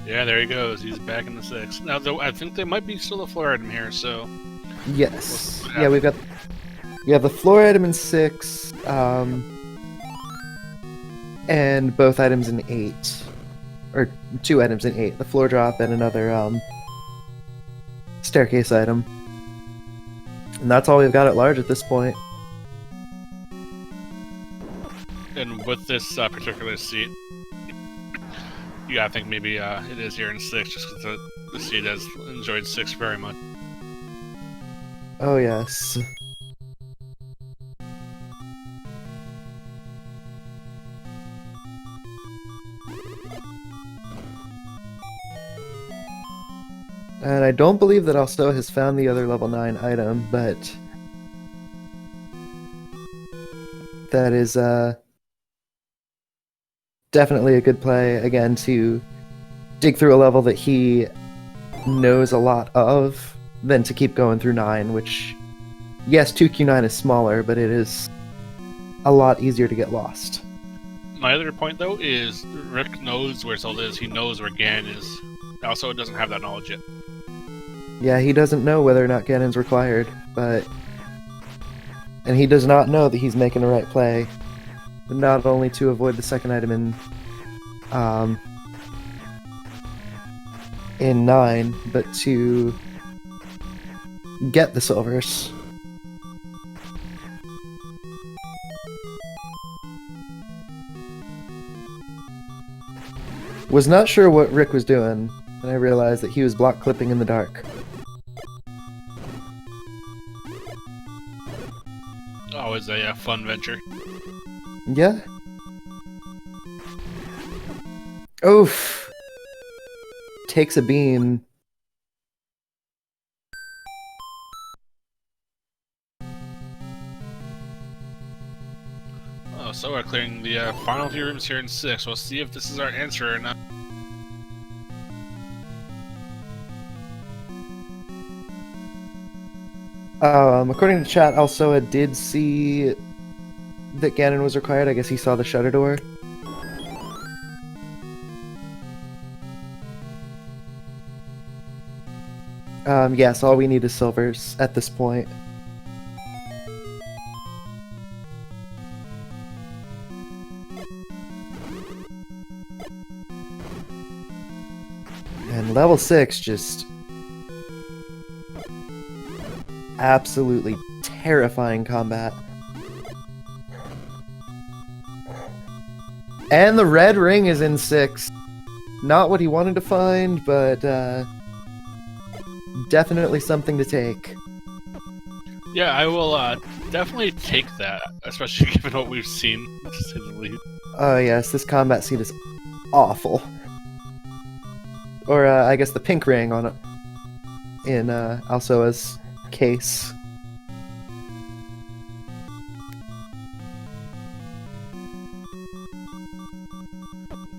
S1: Yeah, there he goes. He's back in the 6. Now, though, I think there might be still a floor item here, so...
S2: Yes. Yeah, we have the floor item in 6, and both items in 8. Or 2 items in 8. The floor drop and another, staircase item. And that's all we've got at large at this point.
S1: And with this particular seat, yeah, I think maybe it is here in 6, just because the seat has enjoyed 6 very much.
S2: Oh, yes. And I don't believe that Alsoa has found the other level 9 item, but that is definitely a good play, again, to dig through a level that he knows a lot of, than to keep going through 9, which, yes, 2Q9 is smaller, but it is a lot easier to get lost.
S1: My other point, though, is Rick knows where Zelda is. He knows where Ganon is. Also, it doesn't have that knowledge yet.
S2: Yeah, he doesn't know whether or not Ganon's required, but... And he does not know that he's making the right play, not only to avoid the second item in 9, but to get the silvers. Was not sure what Rick was doing, and I realized that he was block clipping in the dark.
S1: Always a fun venture.
S2: Yeah. Oof. Takes a beam.
S1: Oh, so we're clearing the final few rooms here in 6. We'll see if this is our answer or not.
S2: According to chat, Alsoa did see that Ganon was required. I guess he saw the shutter door. Yes, all we need is silvers at this point. And level 6 just... absolutely terrifying combat. And the red ring is in 6. Not what he wanted to find, but definitely something to take.
S1: Yeah, I will definitely take that, especially given what we've seen, to say the least.
S2: Oh yes, this combat scene is awful. Or I guess the pink ring on it in Alsoa's case.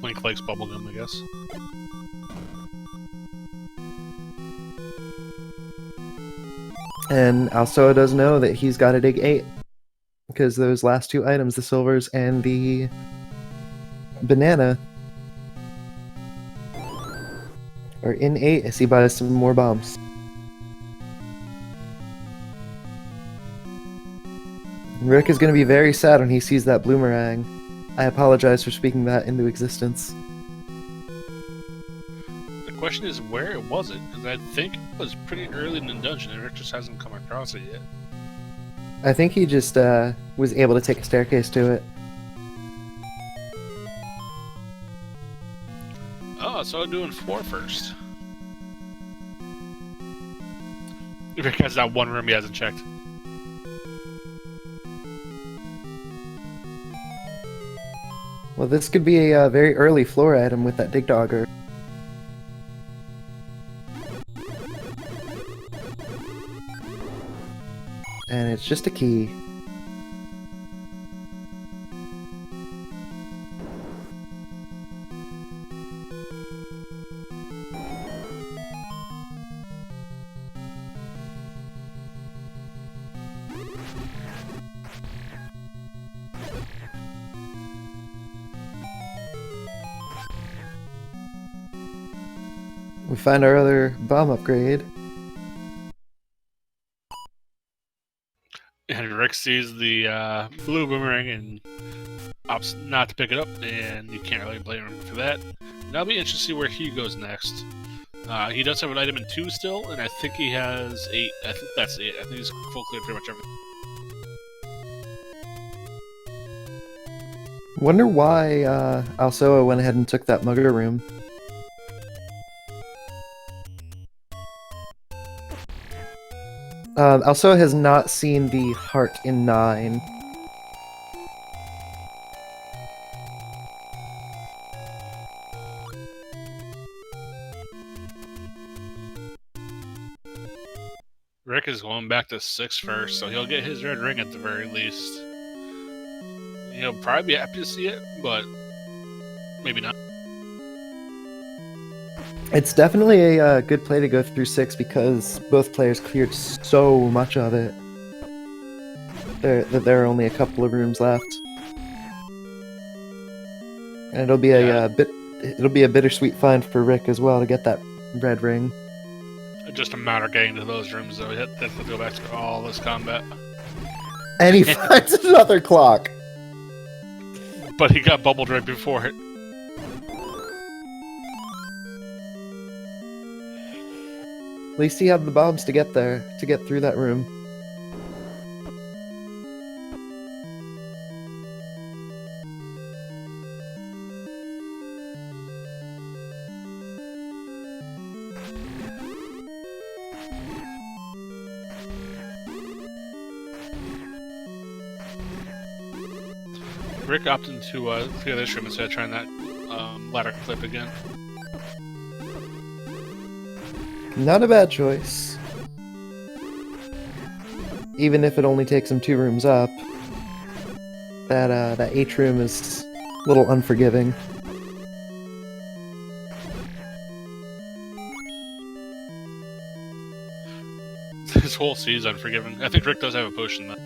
S1: Link likes bubblegum, I guess.
S2: And Alsoa does know that he's got to dig 8. Because those last 2 items, the silvers and the banana, are in 8 as he buys some more bombs. Rick is going to be very sad when he sees that bloomerang. I apologize for speaking that into existence.
S1: The question is, where was it? Because I think it was pretty early in the dungeon, and Rick just hasn't come across it yet.
S2: I think he just was able to take a staircase to it.
S1: Oh, so I'm doing 4 first. Rick has that one room he hasn't checked.
S2: Well, this could be a very early floor item with that dig dogger. And it's just a key. We find our other bomb upgrade.
S1: And Rick sees the blue boomerang and opts not to pick it up, and you can't really blame him for that. And I'll be interested to see where he goes next. He does have an item in 2 still, and I think he has 8. I think that's it. I think he's full cleared pretty much everything.
S2: Wonder why Alsoa went ahead and took that mugger room. Alsoa has not seen the heart in 9.
S1: Rick is going back to 6 first, so he'll get his red ring at the very least. He'll probably be happy to see it, but maybe not.
S2: It's definitely a good play to go through 6 because both players cleared so much of it. There are only a couple of rooms left, and it'll be a bittersweet find for Rick as well to get that red ring.
S1: Just a matter of getting to those rooms, though. He has to go back through all this combat.
S2: And he finds another clock.
S1: But he got bubbled right before it.
S2: At least he had the bombs to get there, to get through that room.
S1: Rick opted to clear this room instead of trying that ladder clip again.
S2: Not a bad choice. Even if it only takes him 2 rooms up, that H room is a little unforgiving.
S1: This whole sea is unforgiving. I think Rick does have a potion, though.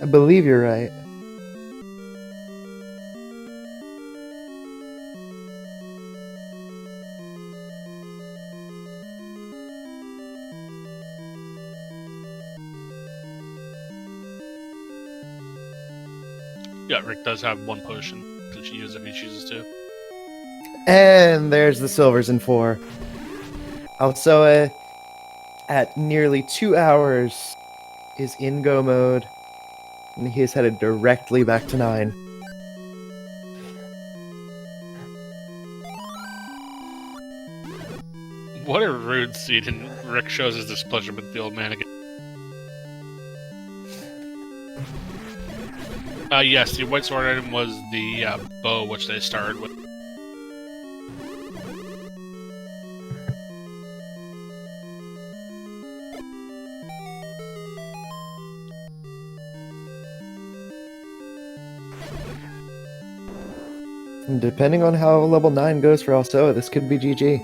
S2: I believe you're right.
S1: Yeah, Rick does have 1 potion, which he uses if he chooses to.
S2: And there's the silvers in 4. Alsoa, at nearly 2 hours, is in go mode, and he is headed directly back to 9.
S1: What a rude scene, and Rick shows his displeasure with the old man again. Yes, the white sword item was the bow, which they started with.
S2: And depending on how level 9 goes for Alsoa, this could be GG.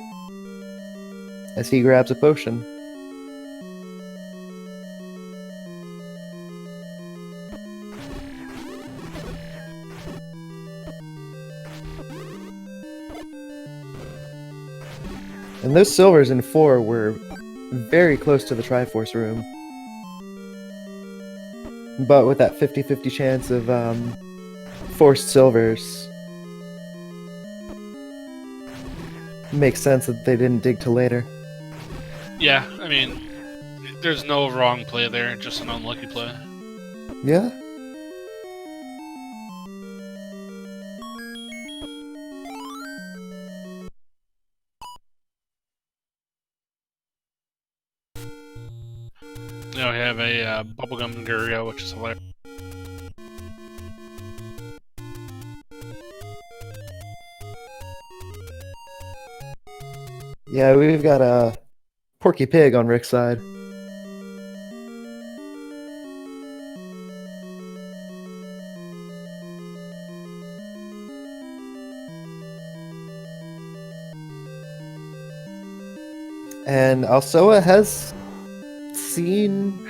S2: As he grabs a potion. And those silvers in 4 were very close to the Triforce room. But with that 50-50 chance of forced silvers, makes sense that they didn't dig till later.
S1: Yeah, I mean, there's no wrong play there, just an unlucky play.
S2: Yeah.
S1: Now we have a bubblegum Gurio, which is hilarious.
S2: Yeah, we've got a Porky Pig on Rick's side. And Alsoa has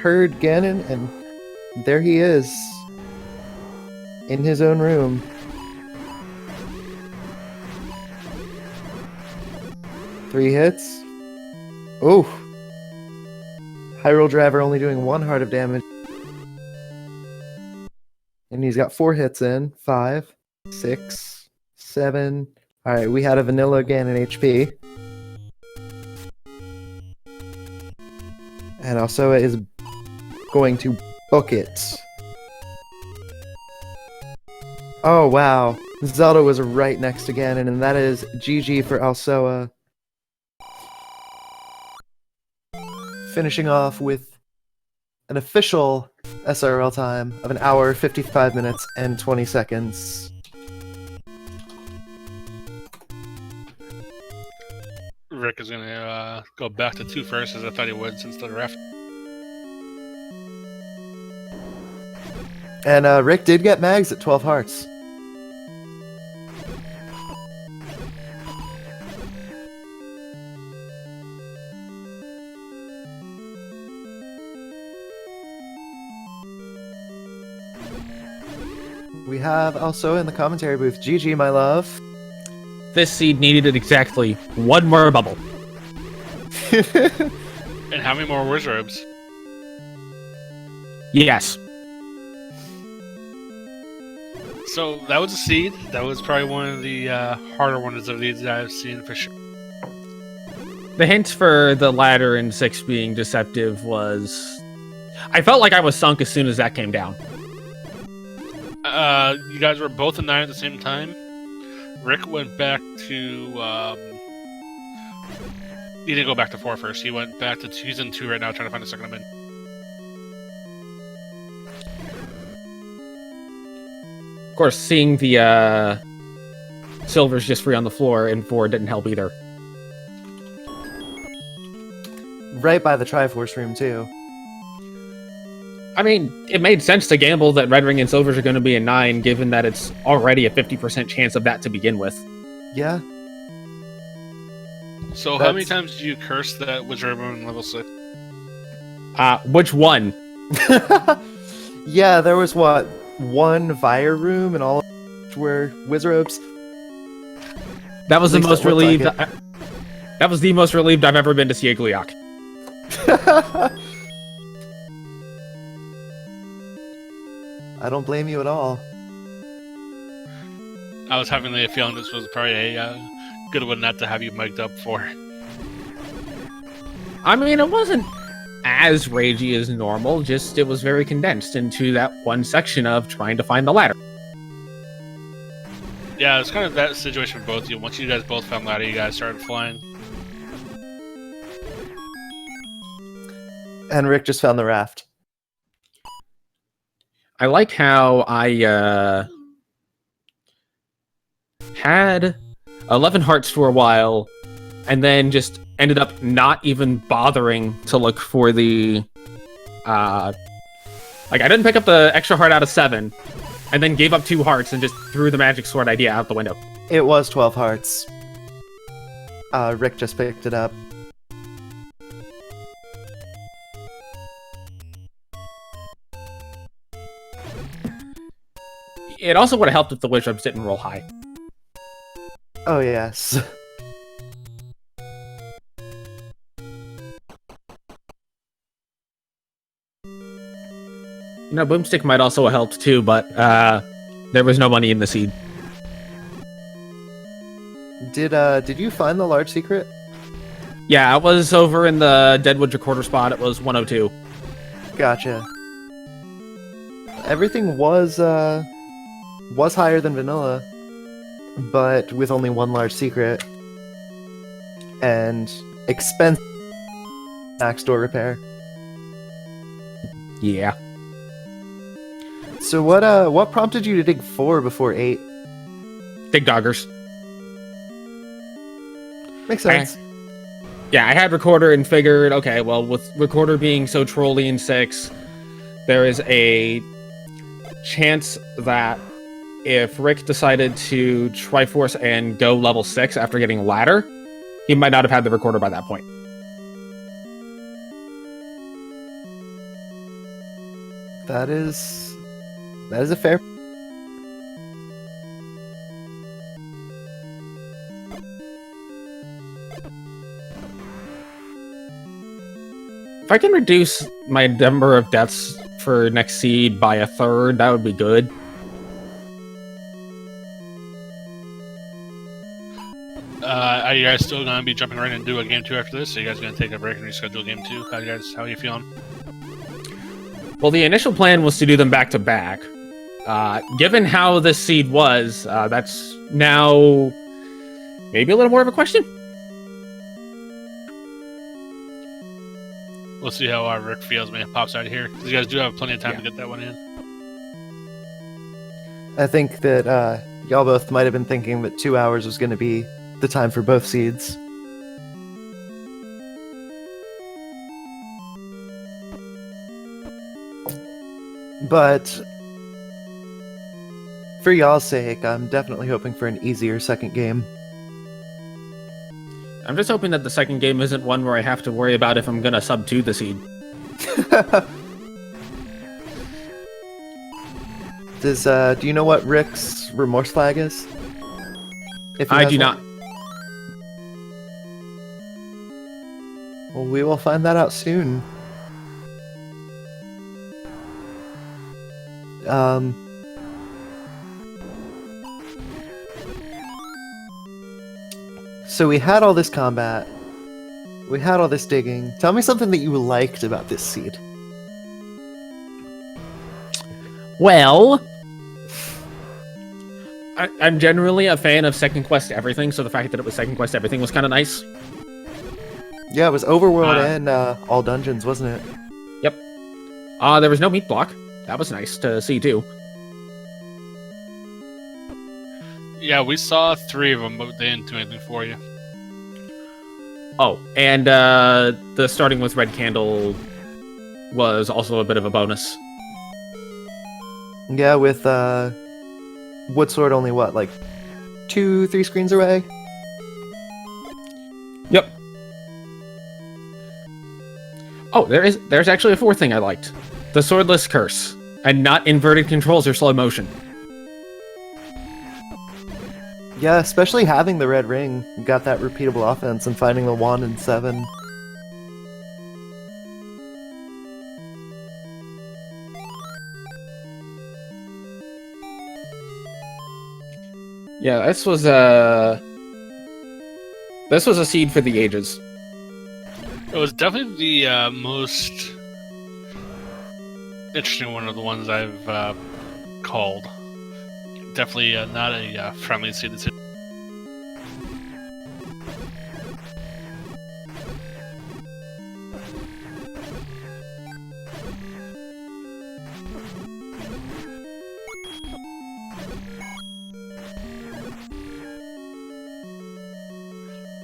S2: heard Ganon, and there he is, in his own room. 3 hits. Ooh. Hyrule Driver only doing 1 heart of damage. And he's got 4 hits in. 5, 6, 7. Alright, we had a Vanilla again in HP. And Alsoa is going to book it. Oh, wow. Zelda was right next again, and that is GG for Alsoa. Finishing off with an official SRL time of 1 hour, 55 minutes, and 20 seconds.
S1: Rick is going to go back to 2 first, as I thought he would, since the ref.
S2: And Rick did get mags at 12 hearts. We have Alsoa in the commentary booth. GG, my love.
S3: This seed needed exactly 1 more bubble.
S1: And how many more wizards?
S3: Yes.
S1: So that was a seed. That was probably one of the harder ones of these that I've seen for sure.
S3: The hint for the ladder in 6 being deceptive was... I felt like I was sunk as soon as that came down.
S1: You guys were both in 9 at the same time. Rick went back to... he didn't go back to 4 first. He went back to 2. He's in 2 right now, trying to find a second bin.
S3: Of course, seeing the silvers just free on the floor in 4 didn't help either.
S2: Right by the Triforce room, too.
S3: I mean, it made sense to gamble that red ring and silvers are going to be in 9, given that it's already a 50% chance of that to begin with.
S2: Yeah.
S1: So how many times did you curse that wizard room in level 6?
S3: Which one?
S2: Yeah, there was, what, 1 Vire room and all were wizards?
S3: That was the most relieved...
S2: Like
S3: that was the most relieved I've ever been to see a Gliok.
S2: I don't blame you at all.
S1: I was having the feeling this was probably a good one not to have you mic'd up for.
S3: I mean, it wasn't as ragey as normal, just it was very condensed into that one section of trying to find the ladder.
S1: Yeah, it's kind of that situation for both of you. Once you guys both found ladder, you guys started flying.
S2: And Rick just found the raft.
S3: I like how I had 11 hearts for a while, and then just ended up not even bothering to look for the... like, I didn't pick up the extra heart out of 7, and then gave up 2 hearts and just threw the magic sword idea out the window.
S2: It was 12 hearts. Rick just picked it up.
S3: It also would have helped if the wizards didn't roll high.
S2: Oh, yes.
S3: You know, Boomstick might also have helped too, but there was no money in the seed.
S2: Did you find the large secret?
S3: Yeah, it was over in the Deadwood recorder spot. It was 102.
S2: Gotcha. Everything was higher than vanilla, but with only 1 large secret and expensive max door repair.
S3: Yeah.
S2: So what prompted you to dig 4 before 8?
S3: Dig Doggers.
S2: Makes sense.
S3: Yeah, I had recorder and figured, okay, well, with recorder being so trolly in 6, there is a chance that if Rick decided to Triforce and go level 6 after getting ladder, he might not have had the recorder by that point.
S2: That is a fair...
S3: If I can reduce my number of deaths for next seed by 1/3, that would be good.
S1: Are you guys still going to be jumping right into a game 2 after this? Are you guys going to take a break and reschedule game 2? How are you feeling?
S3: Well, the initial plan was to do them back to back. Given how this seed was, that's now maybe a little more of a question.
S1: We'll see how Rick feels when it pops out of here. You guys do have plenty of time to get that one in.
S2: I think that y'all both might have been thinking that 2 hours was going to be the time for both seeds. But for y'all's sake, I'm definitely hoping for an easier second game.
S3: I'm just hoping that the second game isn't one where I have to worry about if I'm gonna sub to the seed.
S2: Do you know what Rick's remorse flag is? If he
S3: I
S2: has
S3: do
S2: one?
S3: not.
S2: Well, we will find that out soon. So we had all this combat. We had all this digging. Tell me something that you liked about this seed.
S3: Well, I'm generally a fan of second quest everything, so the fact that it was second quest everything was kind of nice.
S2: Yeah, it was overworld and all dungeons, wasn't it?
S3: Yep. There was no meat block. That was nice to see, too.
S1: Yeah, we saw 3 of them, but they didn't do anything for you.
S3: Oh, and the starting with red candle was also a bit of a bonus.
S2: Yeah, with Woodsword only what, like 2-3 screens away?
S3: Yep. Oh, there's actually a 4th thing I liked. The swordless curse. And not inverted controls or slow motion.
S2: Yeah, especially having the red ring. You got that repeatable offense and finding the wand in 7.
S3: Yeah, this was a seed for the ages.
S1: It was definitely the most interesting one of the ones I've called. Definitely not a friendly seed.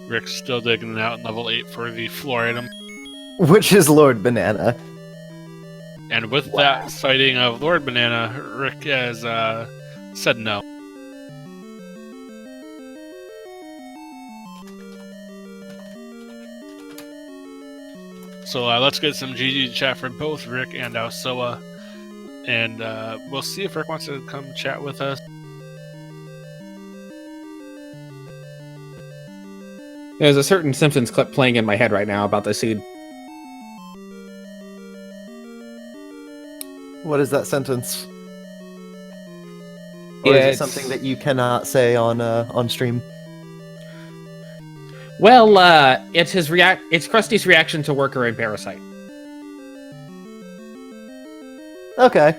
S1: Rick's still digging it out in level 8 for the floor item.
S2: Which is Lord Banana.
S1: And with that sighting of Lord Banana, Rick has said no. So let's get some GG chat for both Rick and Alsoa. And we'll see if Rick wants to come chat with us.
S3: There's a certain Simpsons clip playing in my head right now about this seed.
S2: What is that sentence? Or is it something that you cannot say on stream?
S3: Well, it's it's Krusty's reaction to Worker and Parasite.
S2: Okay.